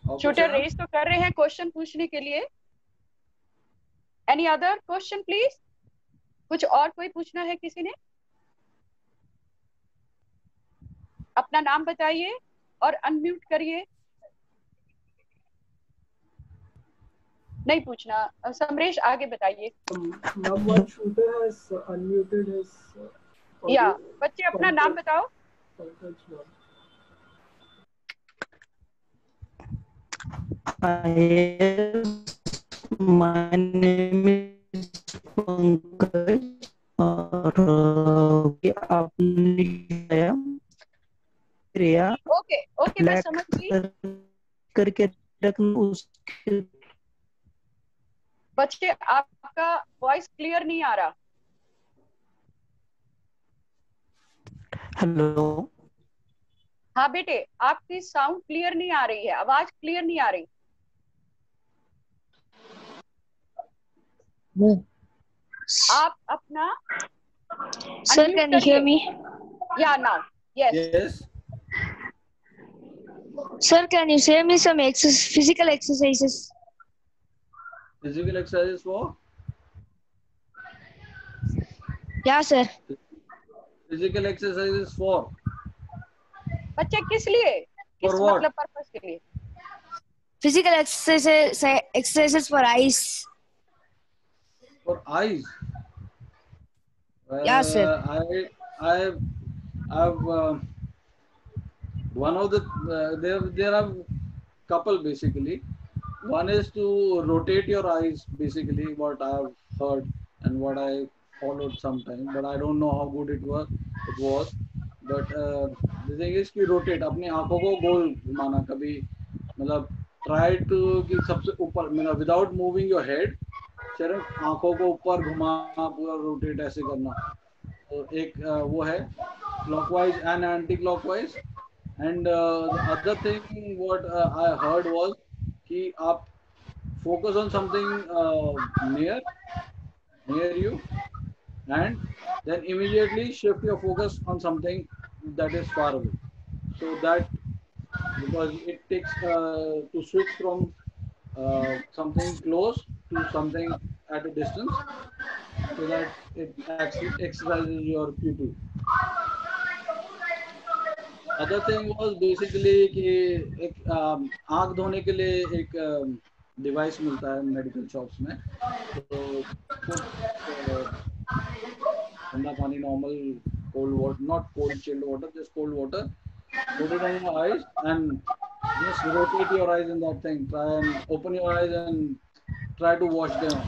शूटर रेस तो कर रहे हैं क्वेश्चन पूछने के लिए। Any other question please? कुछ और कोई पूछना है किसी ने? अपना नाम बताइए और अनम्यूट करिए। नहीं पूछना। समरेश आगे बताइए। या बच्चे अपना नाम बताओ। My name is Pankaj और आपने रिया ओके ओके मैं समझ गई। करके रखना उसके। बच्चे आपका वॉइस क्लियर नहीं आ रहा। हेलो। हाँ बेटे, आपकी साउंड क्लियर नहीं आ रही है, आवाज क्लियर नहीं आ रही। आप अपना Sir, can you hear me? Yeah, now. Yes. Sir, can you share me some physical exercises? Physical exercises for? Yeah, sir. Physical exercises for? बच्चे किस लिए? किस मतलब पर्पस के लिए? Physical exercises for eyes. For eyes? Yeah, sir. I've one of the there are couple basically. One is to rotate your eyes, basically what I have heard and what I followed sometime, but I don't know how good it was. But the thing is कि rotate अपनी आंखों को गोल घुमाना कभी मतलब try to कि सबसे ऊपर मतलब without moving your head सिर्फ आंखों को ऊपर घुमाना पूरा rotate ऐसे करना. तो एक वो है clockwise and anti-clockwise. And the other thing what I heard was कि आप focus on something near you and then immediately shift your focus on something that is far away. So that because it takes to switch from something close to something at a distance so that it exercises your pupil. Other thing was basically कि एक आँख धोने के लिए एक डिवाइस मिलता है मेडिकल शॉप्स में. तो ठंडा पानी normal cold water, not cold chilled water, just cold water, put it on your eyes and just rotate your eyes in that thing. Try and open your eyes and try to wash them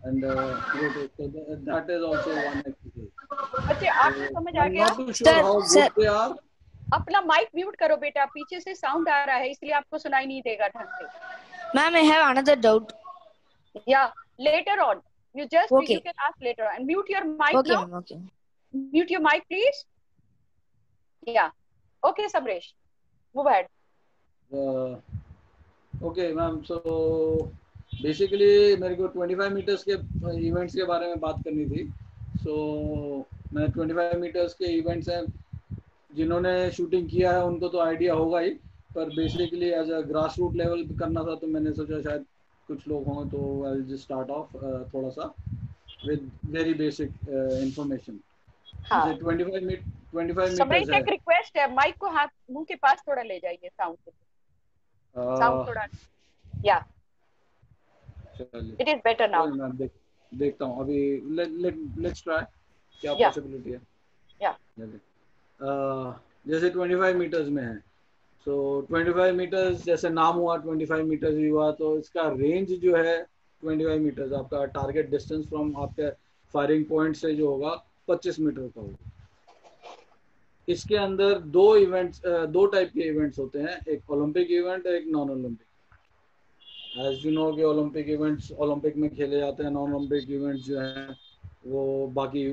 and rotate. So that is also one exercise. अच्छा आपको समझ आ I'm गया? not too sure how good they are. अपना माइक म्यूट करो बेटा, पीछे से साउंड आ रहा है इसलिए आपको सुनाई नहीं देगा ढंग से. Ma'am, I have another doubt. Yeah, later on. You just Okay. you can ask later on and mute your mic Okay, now. ma'am. Okay. Mute your mic, please. Yeah. Okay, Samresh. Move ahead. Okay, ma'am. So basically मेरे को 25 meters के events के बारे में बात करनी थी. So मैं 25 meters के events हैं जिन्होंने शूटिंग किया है उनको तो आइडिया होगा ही, पर basically as a grass root level पे करना था तो मैंने सोचा शायद कुछ लोग हों तो I will just start of थोड़ा सा विद वेरी बेसिक इंफॉर्मेशन. हाँ. 25 मीटर्स समरेश है. एक रिक्वेस्ट है, माइक को हाथ मुंह के पास थोड़ा ले जाइए, साउंड थोड़ा. या इट इज बेटर नाउ. मैं देखता हूँ अभी. लेट्स ट्राई क्या पॉसिबिलिटी है. या जैसे 25 मीटर्स में है. सो 25 मीटर्स जैसे नाम हुआ 25 मीटर्स ही हुआ, तो इसका रेंज जो है 25 मीटर्स आपका टारगेट डिस्टेंस फ्रॉम आपके फायरिंग पॉइंट से जो होगा 25 मीटर का होगा. इसके अंदर दो टाइप के इवेंट्स होते हैं, एक ओलंपिक इवेंट एक non Olympic. As you know कि ओलंपिक इवेंट्स ओलंपिक में खेले जाते हैं, नॉन ओलंपिक इवेंट्स जो हैं वो बाकी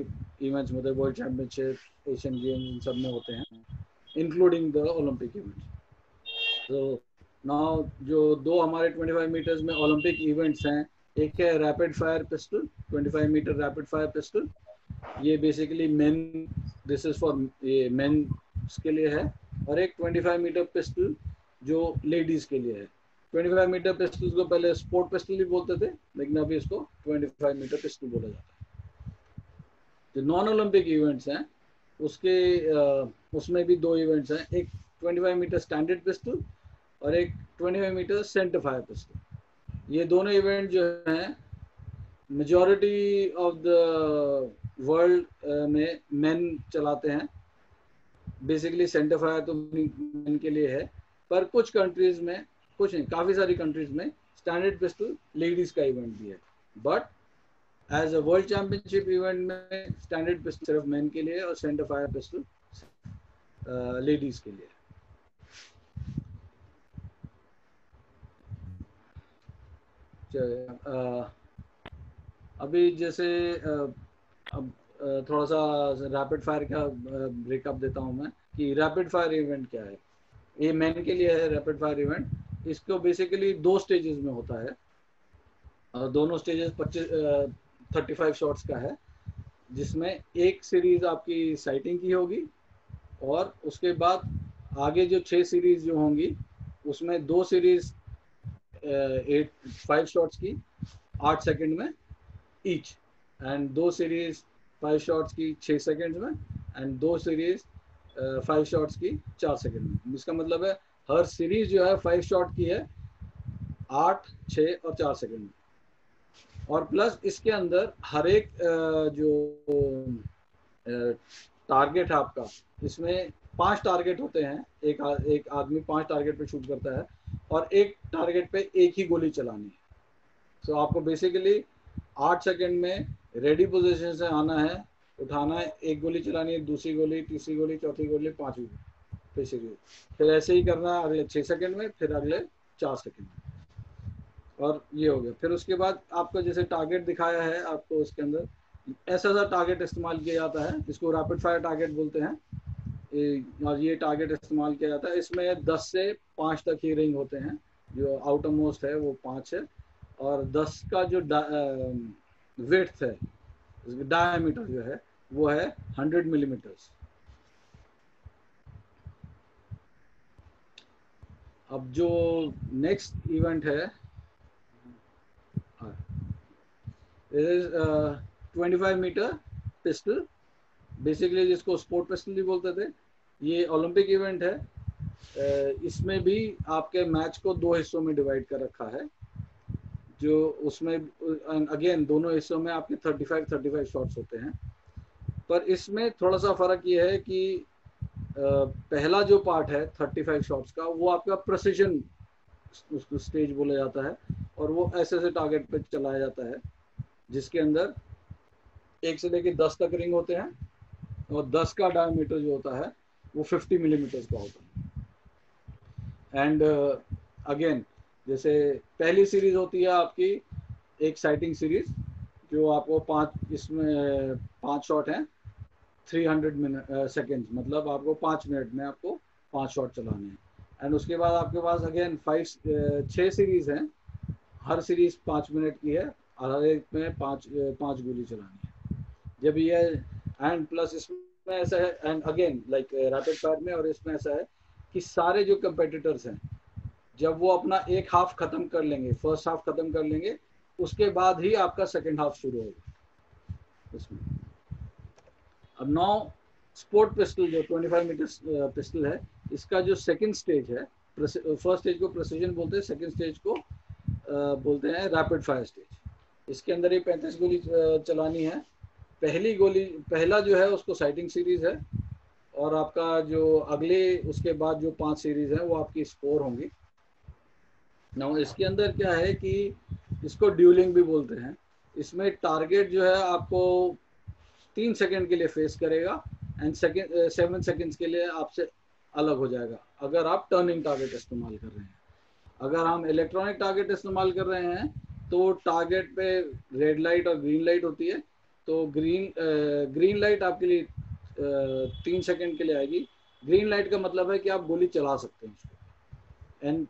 इवेंट्स में वर्ल्ड चैंपियनशिप, एशियन गेम्स इन सब में होते हैं, इंक्लूडिंग द ओलंपिक इवेंट्स. तो नाउ जो दो हमारे 25 मीटर्स में ओलंपिक इवेंट्स हैं, एक है rapid fire pistol, 25 meter rapid fire pistol. ये basically men, this is for men के लिए है. और एक 25 मीटर पिस्टल जो लेडीज के लिए है. 25 मीटर पिस्टल को पहले स्पोर्ट पिस्टल भी बोलते थे, लेकिन अभी इसको 25 मीटर पिस्टल बोला जाता है. जो नॉन ओलंपिक इवेंट्स हैं उसमें भी दो इवेंट्स हैं, एक 25 मीटर स्टैंडर्ड पिस्टल और एक 25 मीटर सेंटर फायर पिस्टल. ये दोनों इवेंट जो हैं मेजॉरिटी ऑफ द वर्ल्ड में मेन चलाते हैं. बेसिकली सेंटर फायर तो मेन के लिए है, पर कुछ कंट्रीज में, कुछ नहीं काफ़ी सारी कंट्रीज में स्टैंडर्ड पिस्टल लेडीज़ का इवेंट भी है. But as a world championship event में स्टैंडर्ड पिस्टल सिर्फ मेन के लिए और सेंटर फायर पिस्टल लेडीज़ के लिए. अभी जैसे अब थोड़ा सा रैपिड फायर का ब्रेकअप देता हूँ मैं कि रैपिड फायर इवेंट क्या है. ये मेन के लिए है रैपिड फायर इवेंट. इसको बेसिकली दो स्टेजेस में होता है. दोनों स्टेजेस 35 शॉट्स का है, जिसमें एक सीरीज आपकी साइटिंग की होगी और उसके बाद आगे जो 6 सीरीज जो होंगी उसमें 2 सीरीज 5 शॉट्स की 8 सेकंड में ईच, एंड 2 सीरीज 5 शॉट्स की 6 सेकंड में, एंड 2 सीरीज 5 शॉट्स की 4 सेकंड में. इसका मतलब है हर सीरीज जो है 5 शॉट की है 8, 6 और 4 सेकंड में. और प्लस इसके अंदर हर एक जो टारगेट है आपका, इसमें 5 टारगेट होते हैं, एक आदमी 5 टारगेट पे शूट करता है और एक टारगेट पे एक ही गोली चलानी है। तो आपको बेसिकली 8 सेकंड में रेडी पोजीशन से आना है, उठाना है, एक गोली चलानी है, दूसरी गोली, तीसरी गोली, चौथी गोली, पांचवी बेसिकली, फिर ऐसे ही करना है अगले 6 सेकंड में, फिर अगले 4 सेकंड में, और ये हो गया। फिर उसके बाद आपको जैसे टारगेट दिखाया है आपको, उसके अंदर ऐसा टारगेट इस्तेमाल किया जाता है, इसको रैपिड फायर टारगेट बोलते हैं, और ये टारगेट इस्तेमाल किया जाता है। इसमें 10 से 5 तक ही रिंग होते हैं, जो आउटर मोस्ट है वो 5 है, और 10 का जो विड्थ है, डायमीटर जो है वो है 100 मिलीमीटर्स। अब जो नेक्स्ट इवेंट है, 25 मीटर पिस्टल, बेसिकली जिसको स्पोर्ट पिस्टल भी बोलते थे। ये ओलंपिक इवेंट है। इसमें भी आपके मैच को 2 हिस्सों में डिवाइड कर रखा है, जो उसमें अगेन दोनों हिस्सों में आपके 35 शॉट्स होते हैं। पर इसमें थोड़ा सा फर्क ये है कि पहला जो पार्ट है 35 शॉट्स का, वो आपका प्रेसिजन उसको स्टेज बोला जाता है, और वो ऐसे टारगेट पे चलाया जाता है, जिसके अंदर 1 से लेकर 10 तक रिंग होते हैं, और 10 का डायमीटर जो होता है वो 50 मिलीमीटर का होता है। एंड अगेन जैसे पहली सीरीज होती है आपकी एक साइटिंग सीरीज, जो आपको 5 शॉट हैं, 300 सेकेंड, मतलब आपको 5 मिनट में आपको 5 शॉट चलाने हैं। एंड उसके बाद आपके पास अगेन 6 सीरीज हैं, हर सीरीज 5 मिनट की है, और हर एक में 5 गोली चलानी है। जब ये एंड प्लस इसमें ऐसा है, and again like rapid fire में, और इसमें ऐसा है कि सारे जो कंपेटिटर्स हैं, जब वो अपना एक हाफ खत्म कर लेंगे, फर्स्ट हाफ खत्म कर लेंगे, उसके बाद ही आपका सेकंड हाफ शुरू होगा इसमें। अब 9 स्पोर्ट पिस्टल जो 25 मीटर पिस्टल है, इसका जो सेकंड स्टेज है, फर्स्ट स्टेज को प्रेसिजन बोलते हैं, सेकंड स्टेज को बोलते हैं रैपिड फायर स्टेज। इसके अंदर ये 35 गोली चलानी है। पहला जो है उसको साइटिंग सीरीज है, और आपका जो अगले उसके बाद जो 5 सीरीज है वो आपकी स्कोर होंगी। नाउ इसके अंदर क्या है कि इसको ड्यूलिंग भी बोलते हैं। इसमें टारगेट जो है आपको 3 सेकंड के लिए फेस करेगा, एंड 7 सेकंड्स के लिए आपसे अलग हो जाएगा, अगर आप टर्निंग टारगेट इस्तेमाल कर रहे हैं। अगर हम इलेक्ट्रॉनिक टारगेट इस्तेमाल कर रहे हैं, तो टारगेट पे रेड लाइट और ग्रीन लाइट होती है। तो ग्रीन लाइट आपके लिए 3 सेकंड के लिए आएगी। ग्रीन लाइट का मतलब है कि आप गोली चला सकते हैं उसको, एंड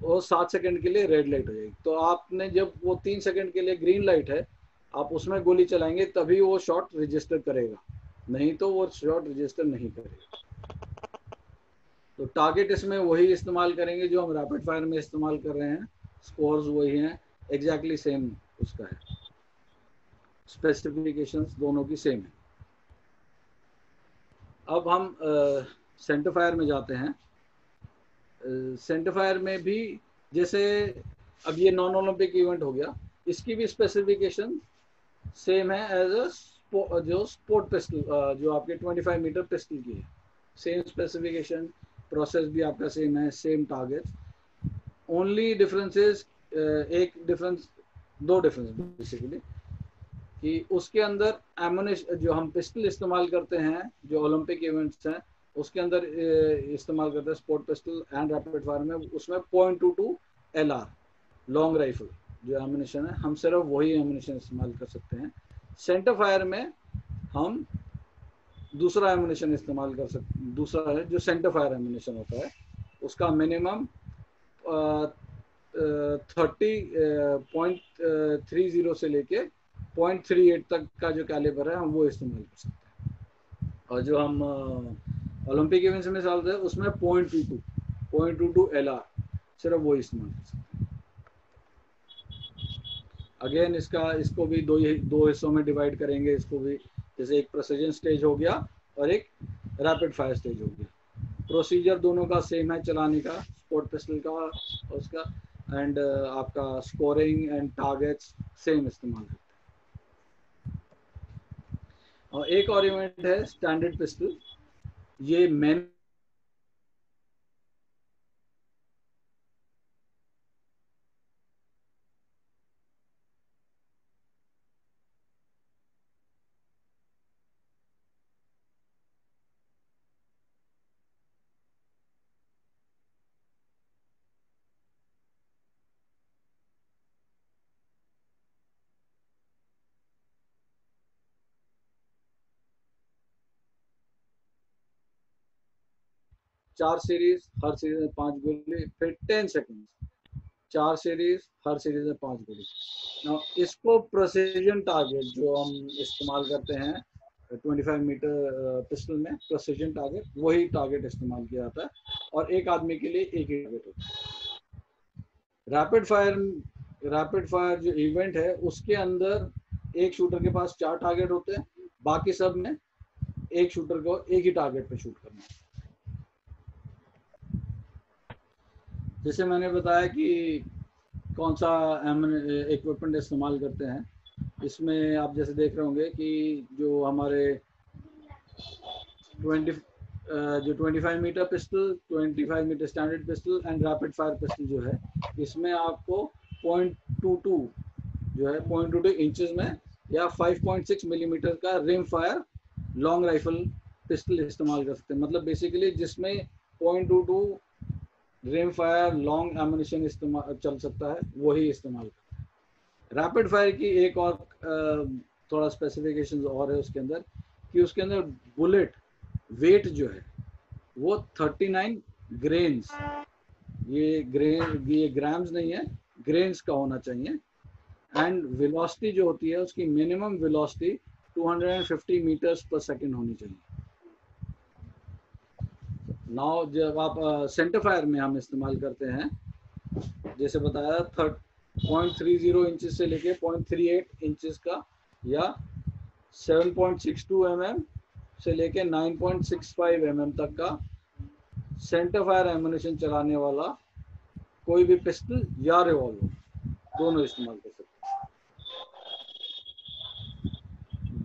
वो 7 सेकंड के लिए रेड लाइट हो जाएगी। तो आपने जब वो 3 सेकंड के लिए ग्रीन लाइट है, आप उसमें गोली चलाएंगे तभी वो शॉट रजिस्टर करेगा, नहीं तो वो शॉट रजिस्टर नहीं करेगा। तो टारगेट इसमें वही इस्तेमाल करेंगे जो हम रैपिड फायर में इस्तेमाल कर रहे हैं, स्कोर्स वही हैं, एग्जैक्टली सेम उसका है, स्पेसिफिकेशंस दोनों की सेम है। अब हम सेंटर फायर में जाते हैं। सेंटर फायर में भी जैसे अब ये नॉन ओलंपिक इवेंट हो गया, इसकी भी स्पेसिफिकेशन सेम है एज जो स्पोर्ट पिस्टल, जो आपके 25 मीटर पिस्टल की है, सेम स्पेसिफिकेशन, प्रोसेस भी आपका सेम है, सेम टारगेट। ओनली डिफरेंसेस, दो डिफरेंस बेसिकली, कि उसके अंदर एमुनेशन जो हम पिस्टल इस्तेमाल करते हैं, जो ओलंपिक इवेंट्स हैं उसके अंदर इस्तेमाल करते हैं sport pistol and rapid fire में, उसमें .22 LR लॉन्ग राइफल जो एमुनेशन है, हम सिर्फ वही एमुनेशन इस्तेमाल कर सकते हैं। सेंटर फायर में हम दूसरा एमुनेशन इस्तेमाल कर सकते, दूसरा है जो सेंटर फायर एमुनेशन होता है, उसका मिनिमम 30.30 से लेके 0.38 तक का जो कैलिबर है हम वो इस्तेमाल कर सकते हैं। और जो हम ओलंपिक इवेंट्स में चलते हैं उसमें 0.22 LR सिर्फ वो इस्तेमाल कर सकते हैं। अगेन इसको भी दो हिस्सों में डिवाइड करेंगे। इसको भी जैसे एक प्रेसिजन स्टेज हो गया और एक रैपिड फायर स्टेज हो गया। प्रोसीजर दोनों का सेम है चलाने का, स्पोर्ट पिस्टल का उसका, एंड आपका स्कोरिंग एंड टारगेट्स सेम इस्तेमाल करते हैं। और एक और इवेंट है स्टैंडर्ड पिस्टल। ये मैन चार सीरीज, हर सीरीज में 5 गोली, फिर 10 सेकंड, 4 सीरीज, हर सीरीज में 5 गोली। Now, इसको प्रोसीजन टारगेट जो हम इस्तेमाल करते हैं 25 मीटर पिस्टल में, प्रोसीजन टारगेट वही टारगेट इस्तेमाल किया जाता है और एक आदमी के लिए एक ही टारगेट होता है। रैपिड फायर जो इवेंट है उसके अंदर एक शूटर के पास 4 टारगेट होते हैं, बाकी सब में एक शूटर को एक ही टारगेट पे शूट करना है। जैसे मैंने बताया कि कौन सा इक्विपमेंट इस्तेमाल करते हैं, इसमें आप जैसे देख रहे होंगे कि जो हमारे 25 metre pistol, 25 metre standard pistol and rapid fire pistol जो है, इसमें आपको 0.22 जो है 0.22 इंचेस में या 5.6 मिलीमीटर का rim fire long rifle pistol इस्तेमाल कर सकते हैं। मतलब बेसिकली जिसमें 0.22 रिम फायर लॉन्ग एम्यूनिशन इस्तेमाल चल सकता है वही इस्तेमाल करता है। रैपिड फायर की एक और थोड़ा स्पेसिफिकेशंस और है उसके अंदर, कि उसके अंदर बुलेट वेट जो है वो 39 ग्रेन्स, ये ग्राम्स नहीं है, ग्रेन्स का होना चाहिए। एंड वेलोसिटी जो होती है उसकी मिनिमम वेलोसिटी 250 मीटर्स पर सेकेंड होनी चाहिए। नाउ जब आप सेंटर फायर में हम इस्तेमाल करते हैं, जैसे बताया 0.30 इंचेस से लेके 0.38 इंचेस का या 7.62 mm से लेके 9.65 mm तक का सेंटर फायर एम्यूनिशन चलाने वाला कोई भी पिस्टल या रिवॉल्वर दोनों इस्तेमाल कर सकते हैं।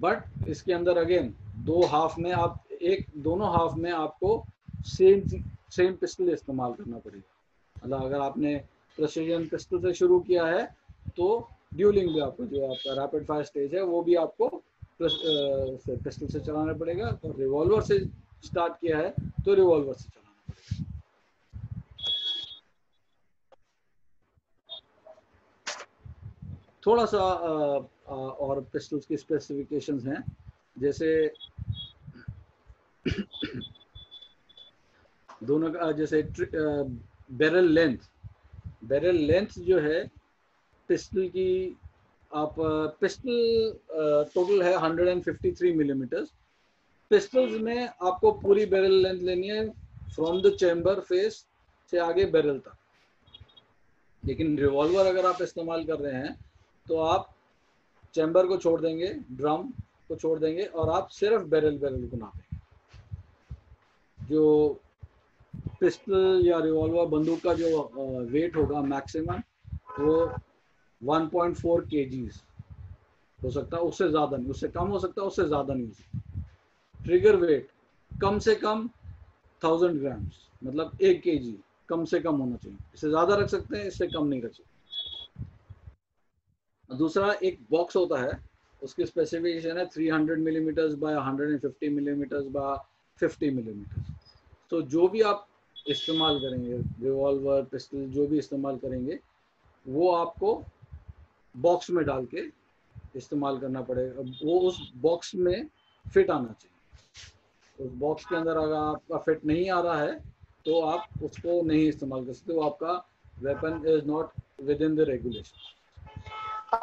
बट इसके अंदर अगेन दोनों हाफ में आपको सेम पिस्टल इस्तेमाल करना पड़ेगा। मतलब अगर आपने प्रेसिजन पिस्टल से शुरू किया है तो ड्यूलिंग भी आपको, जो आपका रैपिड फायर स्टेज है वो भी आपको पिस्टल से चलाना पड़ेगा, और रिवॉल्वर से स्टार्ट किया है तो रिवॉल्वर से चलाना पड़ेगा। थोड़ा सा और पिस्टल्स की स्पेसिफिकेशंस हैं, जैसे दोनों का, जैसे बैरल लेंथ जो है पिस्टल की, आप पिस्टल टोटल है 153 मिलीमीटर। पिस्टल्स में आपको पूरी बैरल लेंथ लेनी है फ्रॉम द चैम्बर फेस से आगे बैरल तक। लेकिन रिवॉल्वर अगर आप इस्तेमाल कर रहे हैं तो आप चैम्बर को छोड़ देंगे, ड्रम को छोड़ देंगे और आप सिर्फ बैरल को नापेंगे। जो पिस्टल या रिवॉल्वर बंदूक का जो वेट होगा मैक्सिमम वो 1.4 kgs हो सकता है, उससे ज़्यादा नहीं, उससे कम हो सकता है, उससे ज़्यादा नहीं हो सकता। ट्रिगर वेट कम से कम 1000 ग्राम्स, मतलब 1 kg कम से कम होना चाहिए। इससे ज़्यादा रख सकते हैं, इससे कम नहीं रख सकते। दूसरा एक बॉक्स होता है, उसकी स्पेसिफिकेशन है 300 millimetre by 150 millimetre by 50 millimetre. तो जो भी आप इस्तेमाल करेंगे, रिवॉल्वर पिस्टल जो भी इस्तेमाल करेंगे, वो आपको बॉक्स में डाल के इस्तेमाल करना पड़ेगा। वो उस बॉक्स में फिट आना चाहिए। उस बॉक्स के अंदर अगर आपका फिट नहीं आ रहा है तो आप उसको नहीं इस्तेमाल कर सकते, वो आपका weapon is not with in the regulation.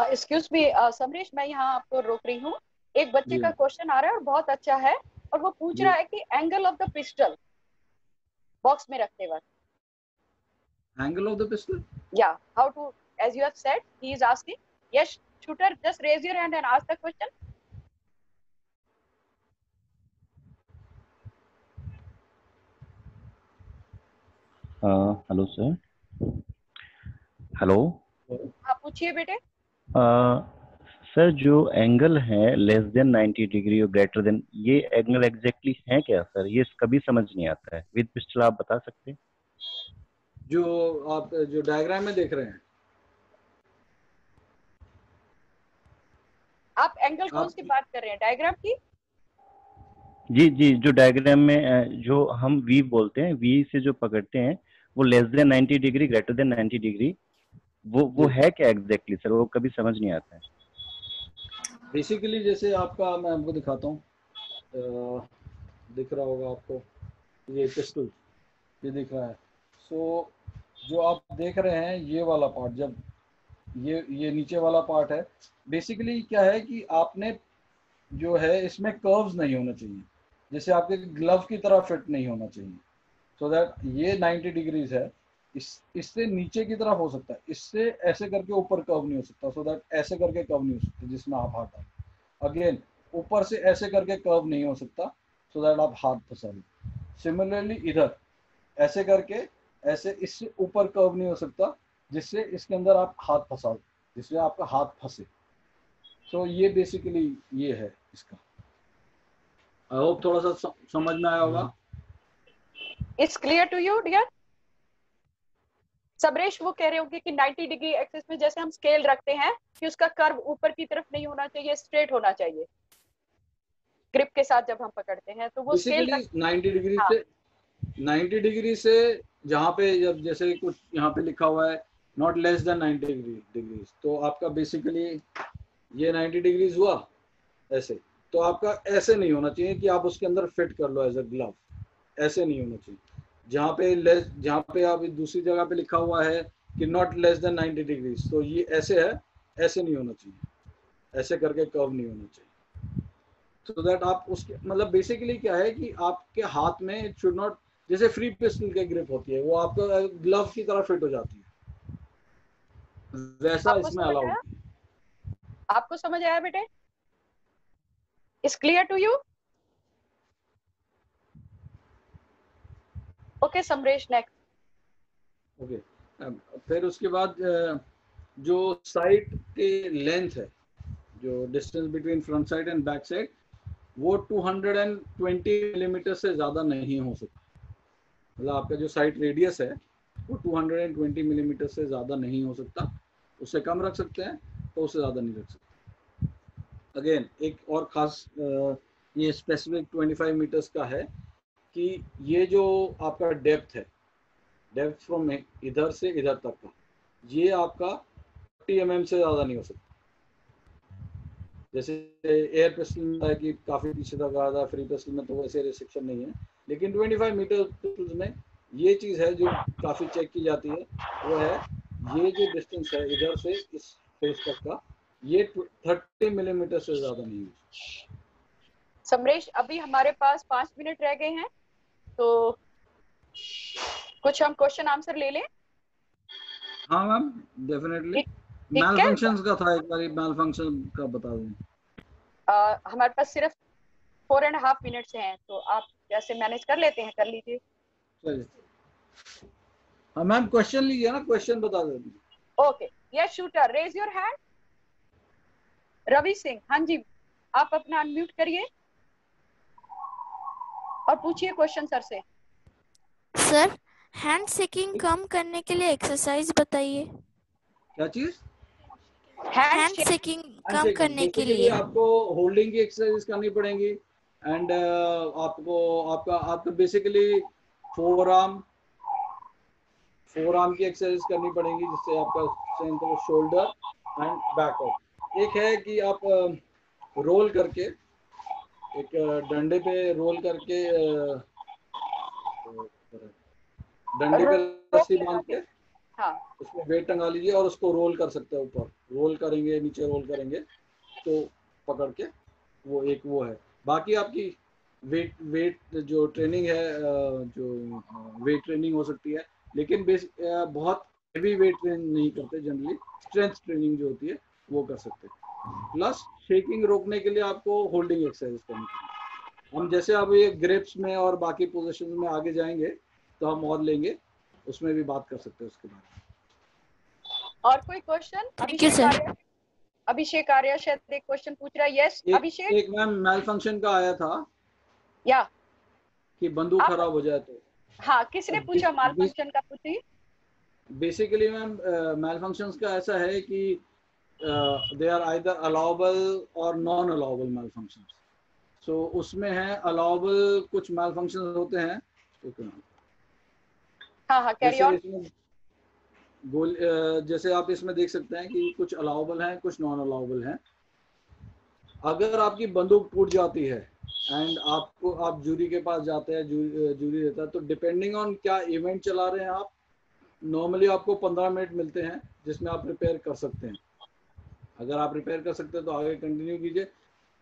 Excuse me Samaresh, मैं यहाँ आपको रोक रही हूँ। एक बच्चे जी। का क्वेश्चन आ रहा है और बहुत अच्छा है, और वो पूछ जी। रहा है कि angle of the pistol box में रखते वक्त, angle of the pistol, yeah, how to, as you have said, he is asking. Yes, shooter, just raise your hand and ask the question. Hello sir. Hello हाँ पूछिए बेटे। सर जो एंगल है लेस देन 90 डिग्री और ग्रेटर देन, ये एंगल एग्जैक्टली है क्या सर? ये कभी समझ नहीं आता है। विद पिस्टल आप बता सकते हैं? जो आप जो डायग्राम में देख रहे हैं, आप एंगल कौन सी बात कर रहे हैं, डायग्राम की? जी जी, जो डायग्राम में जो हम वी बोलते हैं, वी से जो पकड़ते हैं वो less than 90 degree greater than 90 degree, वो है क्या एग्जैक्टली सर? वो कभी समझ नहीं आता है। बेसिकली जैसे आपका, मैं आपको दिखाता हूँ, दिख रहा होगा आपको ये पिस्टल, ये दिख रहा है। सो जो आप देख रहे हैं ये वाला पार्ट, जब ये नीचे वाला पार्ट है, बेसिकली क्या है कि आपने जो है इसमें कर्व्स नहीं होना चाहिए, जैसे आपके ग्लव की तरह फिट नहीं होना चाहिए। सो दैट ये 90 डिग्रीज है, इससे नीचे की तरफ हो सकता है, इससे ऐसे करके ऊपर कर्व नहीं हो सकता, सो दैट ऐसे करके कर्व नहीं हो सकता जिसमें आप हाथ डालें। अगेन ऊपर से ऐसे करके कर्व नहीं हो सकता, सो दैट आप हाथ फंसा लें। सिमिलरली इधर ऐसे करके, ऐसे इससे ऊपर कर्व नहीं हो सकता जिससे इसके अंदर आप हाथ फंसा, जिससे आपका हाथ फंसे। सो ये बेसिकली ये है इसका। आई होप थोड़ा सा समझ में आया होगा। It's clear to you dear? Sabresh वो कह रहे होंगे कि 90 डिग्री एक्सिस में जैसे हम स्केल रखते हैं कि उसका कर्व ऊपर की तरफ नहीं होना चाहिए, स्ट्रेट होना चाहिए ग्रिप के साथ जब हम पकड़ते हैं, तो वो स्केल 90 डिग्री से 90 डिग्री से जहाँ पे जब जैसे कुछ यहाँ पे लिखा हुआ है नॉट लेस देन 90 डिग्रीज, तो आपका बेसिकली ये 90 डिग्रीज हुआ ऐसे, तो आपका ऐसे नहीं होना चाहिए कि आप उसके अंदर फिट कर लो एज अ ग्लव, ऐसे नहीं होना चाहिए। जहाँ पे आप दूसरी जगह पे लिखा हुआ है कि नॉट लेस देन 90 डिग्रीज, तो ये ऐसे है, ऐसे नहीं होना चाहिए, ऐसे करके कर्व नहीं होना चाहिए। सो दैट आप उसके मतलब बेसिकली क्या है कि आपके हाथ में इट शुड नॉट, जैसे फ्री पिस्टल के ग्रिप होती है वो आपका ग्लव की तरह फिट हो जाती है, वैसा इसमें अलाउ होती है। आपको समझ आया बेटे? Is clear to you? Okay Samaresh, next. Okay, फिर उसके बाद जो साइड के लेंथ है, जो distance between front sight and back sight, वो 220 मिलीमीटर से ज़्यादा नहीं हो सकता। मतलब आपका जो साइड रेडियस है वो 220 मिलीमीटर से ज़्यादा नहीं हो सकता, उससे कम रख सकते हैं तो उससे ज़्यादा नहीं रख सकते। अगेन एक और ख़ास ये स्पेसिफिक 25 मीटर्स का है कि ये जो आपका डेप्थ है, डेप्थ फ्रॉम इधर से इधर तक का, ये आपका 30 mm से ज़्यादा नहीं हो सकता। जैसे एयर पिस्टल में है कि काफ़ी पीछे तक आ रहा है, फ्री पिस्टल में तो वैसे रिस्ट्रिक्शन नहीं है, लेकिन 25 मीटर पिस्टल्स में ये चीज़ है जो काफ़ी चेक की जाती है, वो है ये जो डिस्टेंस है इधर से इस फेस तक का, ये 30 मिलीमीटर से ज़्यादा नहीं है। समरेश अभी हमारे पास 5 मिनट रह गए हैं, तो कुछ हम क्वेश्चन आंसर ले लें। हाँ मैम, डेफिनेटली। मैल फंक्शंस का था, एक बार मैल फंक्शन का बता दें। हमारे पास सिर्फ 4.5 मिनट्स हैं, तो आप कैसे मैनेज कर लेते हैं, कर लीजिए। चलिए, हाँ मैम, क्वेश्चन लीजिए ना, क्वेश्चन बता दें। Okay, yes shooter, raise your hand. Ravi Singh, हाँ जी, आप अपना अनम्यूट करिए और पूछिए क्वेश्चन सर से। सर, हैंड शेकिंग कम करने के लिए एक्सरसाइज बताइए। क्या चीज? हैंड शेकिंग कम करने के लिए आपको होल्डिंग की एक्सरसाइज करनी पड़ेगी, एंड आपको बेसिकली फोर आर्म की एक्सरसाइज करनी पड़ेगी, जिससे आपका स्ट्रेंथ हो शोल्डर एंड बैक अप। एक है कि आप रोल करके, एक डंडे पे रोल करके, डंडे पे रस्सी बांध के उसमें वेट टंगा लीजिए और उसको रोल कर सकते हैं, ऊपर रोल करेंगे, नीचे रोल करेंगे तो पकड़ के, वो एक वो है। बाकी आपकी वेट जो ट्रेनिंग है, जो वेट ट्रेनिंग हो सकती है, लेकिन बहुत हेवी वेट ट्रेनिंग नहीं करते, जनरली स्ट्रेंथ ट्रेनिंग जो होती है वो कर सकते हैं। प्लस शेकिंग रोकने के लिए आपको होल्डिंग एक्सरसाइज करनी चाहिए। हम जैसे अब ये ग्रिप्स में और बाकी पोजीशन में आगे जाएंगे तो हम और लेंगे, उसमें भी बात कर सकते हैं उसके बारे में। और कोई question? Thank you sir. Abhishek Arya शायद एक क्वेश्चन पूछ रहा है। यस अभिषेक। एक मैम मेल फंक्शन का आया था या कि बंदूक खराब हो जाए तो। हाँ, किसने पूछा माल फंक्शन का? पूछी। बेसिकली मैम मेल फंक्शंस का ऐसा है कि दे आर आइदर अलाउबल और नॉन अलाउबल मेल फंक्शंस। सो उसमें है अलाउबल कुछ मेल फंक्शंस होते हैं। हाँ कैरी ऑन। जैसे आप इसमें देख सकते हैं कि कुछ अलाउबल हैं, कुछ नॉन अलाउबल हैं। अगर आपकी बंदूक टूट जाती है एंड आप जूरी के पास जाते हैं, जूरी रहता है, तो डिपेंडिंग ऑन क्या इवेंट चला रहे हैं आप, नॉर्मली आपको 15 मिनट मिलते हैं जिसमें आप रिपेयर कर सकते हैं। अगर आप रिपेयर कर सकते हैं तो आगे कंटिन्यू कीजिए,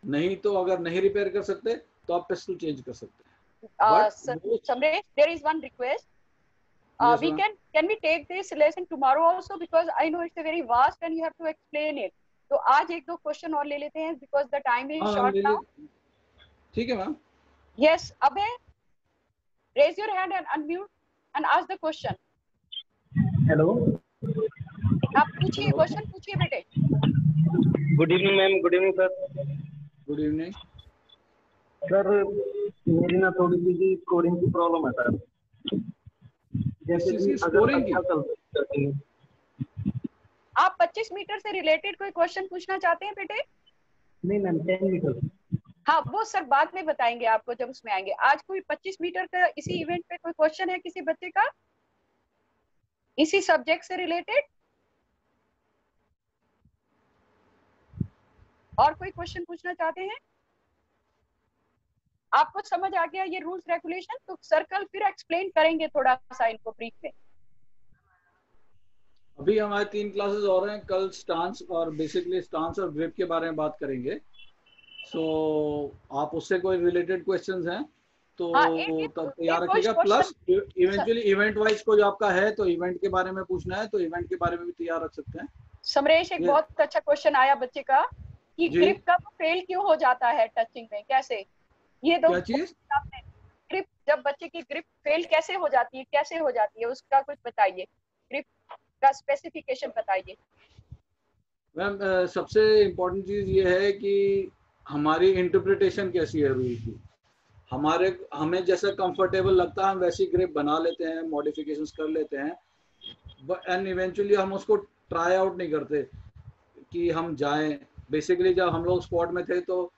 नहीं तो अगर नहीं रिपेयर कर सकते तो आप पिस्टल चेंज कर सकते हैं। Samresh, there is one request. Yes, can we take this lesson tomorrow also, because I know it's a very vast and you have to explain it. तो आज एक दो क्वेश्चन और ले लेते हैं because the time is short now. ठीक है ma'am. Yes, Abhay, raise your hand and unmute and ask the question. Hello, आप पूछिए, क्वेश्चन पूछिए बेटे। Good evening ma'am. Good evening sir. Good evening sir. मेरी ना थोड़ी सी स्कोरिंग की प्रॉब्लम है सर। जैसे स्कोरिंग की आप 25 मीटर से रिलेटेड कोई क्वेश्चन पूछना चाहते हैं बेटे? नहीं मैम, 10 मीटर। हाँ, वो सर बाद में बताएंगे आपको जब उसमें आएंगे। आज कोई 25 मीटर का इसी इवेंट पे कोई क्वेश्चन है किसी बच्चे का इसी सब्जेक्ट से रिलेटेड? और कोई क्वेश्चन पूछना चाहते हैं? आपको समझ आ गया ये रूल्स रेगुलेशन? तो सर्कल फिर एक्सप्लेन करेंगे थोड़ा सा इनको ब्रीफ में। अभी हमारे 3 क्लासेस और हैं। कल स्टांस और बेसिकली स्टांस और ग्रिप के बारे में बात करेंगे। सो आप उससे कोई रिलेटेड क्वेश्चंस हैं तो तैयार रखिएगा। प्लस इवेंचुअली इवेंट वाइज को जो आपका है तो इवेंट के बारे में पूछना है तो इवेंट के बारे में भी तैयार रख सकते हैं। समरेश, एक बहुत अच्छा क्वेश्चन आया बच्चे का कि ग्रिप का फेल क्यों हो जाता है टचिंग में, कैसे? ये दो चीज आपने ग्रिप, जब बच्चे की ग्रिप फेल कैसे हो जाती है, कैसे हो जाती है, उसका कुछ बताइए। ग्रिप का स्पेसिफिकेशन बताइए। मैम सबसे इम्पोर्टेंट चीज ये है कि हमारी इंटरप्रिटेशन कैसी है रूल की। हमें जैसा कंफर्टेबल लगता है हम वैसी ग्रिप बना लेते हैं, मॉडिफिकेशंस कर लेते हैं, एंड इवेंचुअली हम उसको ट्राई आउट नहीं करते कि हम जाएं। बेसिकली जब हम लोग स्क्वाड में थे तो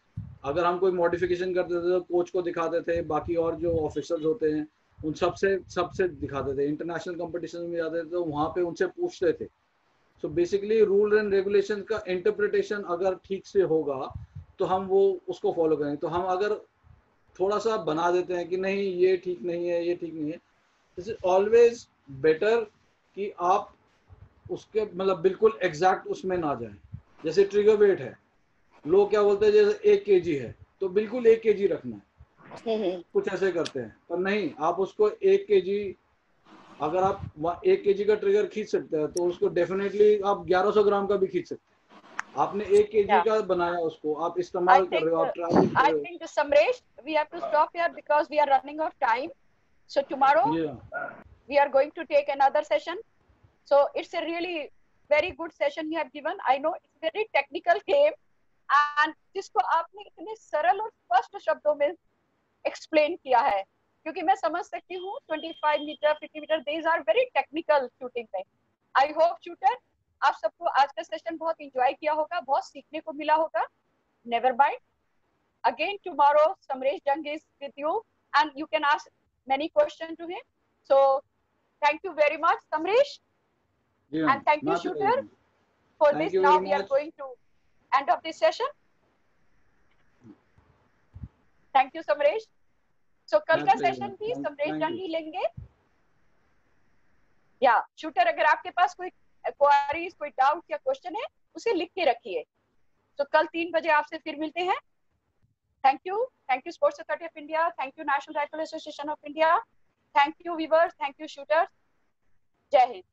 अगर हम कोई मॉडिफिकेशन करते थे तो कोच को दिखाते थे, बाकी और जो ऑफिसर्स होते हैं उन सबसे दिखाते थे। इंटरनेशनल कंपटीशन में जाते थे तो वहाँ पे उनसे पूछते थे। So basically rule and regulation का इंटरप्रिटेशन अगर ठीक से होगा तो हम वो उसको फॉलो करेंगे। तो हम अगर थोड़ा सा बना देते हैं कि नहीं ये ठीक नहीं है, ये ठीक नहीं है, दिस इज ऑलवेज बेटर कि आप उसके मतलब बिल्कुल एग्जैक्ट उसमें ना जाएं। जैसे ट्रिगर वेट है, लोग क्या बोलते हैं जैसे 1 kg है तो बिल्कुल 1 kg रखना है, कुछ ऐसे करते हैं। पर नहीं, आप उसको 1 kg, अगर आप 1 kg का ट्रिगर खींच सकते हैं तो उसको डेफिनेटली आप 1100 ग्राम का भी खींच सकते हैं। आपने 1 kg का बनाया, उसको आप इस्तेमाल कर रहे हो, आप ट्राई कर रहे हो। I think Samresh, we have to stop here because we are running out of time. So tomorrow we are going to take another session. So it's a really very good session you have given. I know it's very technical game and जिसको आपने इतने सरल और स्पष्ट शब्दों में एक्सप्लेन किया है, क्योंकि मैं समझ सकती हूँ 25 metre 50 metre these are very technical shooting में। I hope shooter आप सबको आज का सेशन बहुत एंजॉय किया होगा, बहुत सीखने को मिला होगा। Never mind. Again tomorrow Samresh Jung is with you and you can ask many questions to him. So thank you very much Samresh and thank you Shooter for this. Now we are going to end of this session. Thank you Samresh. So कल का सेशन भी Samresh Jung ही लेंगे। या शूटर, अगर आपके पास कोई क्वेरीज, कोई डाउट या क्वेश्चन है उसे लिख के रखिए। तो कल 3 बजे आपसे फिर मिलते हैं। Thank you sports authority of India, thank you national rifle association of India, thank you viewers, thank you shooters. जय हिंद।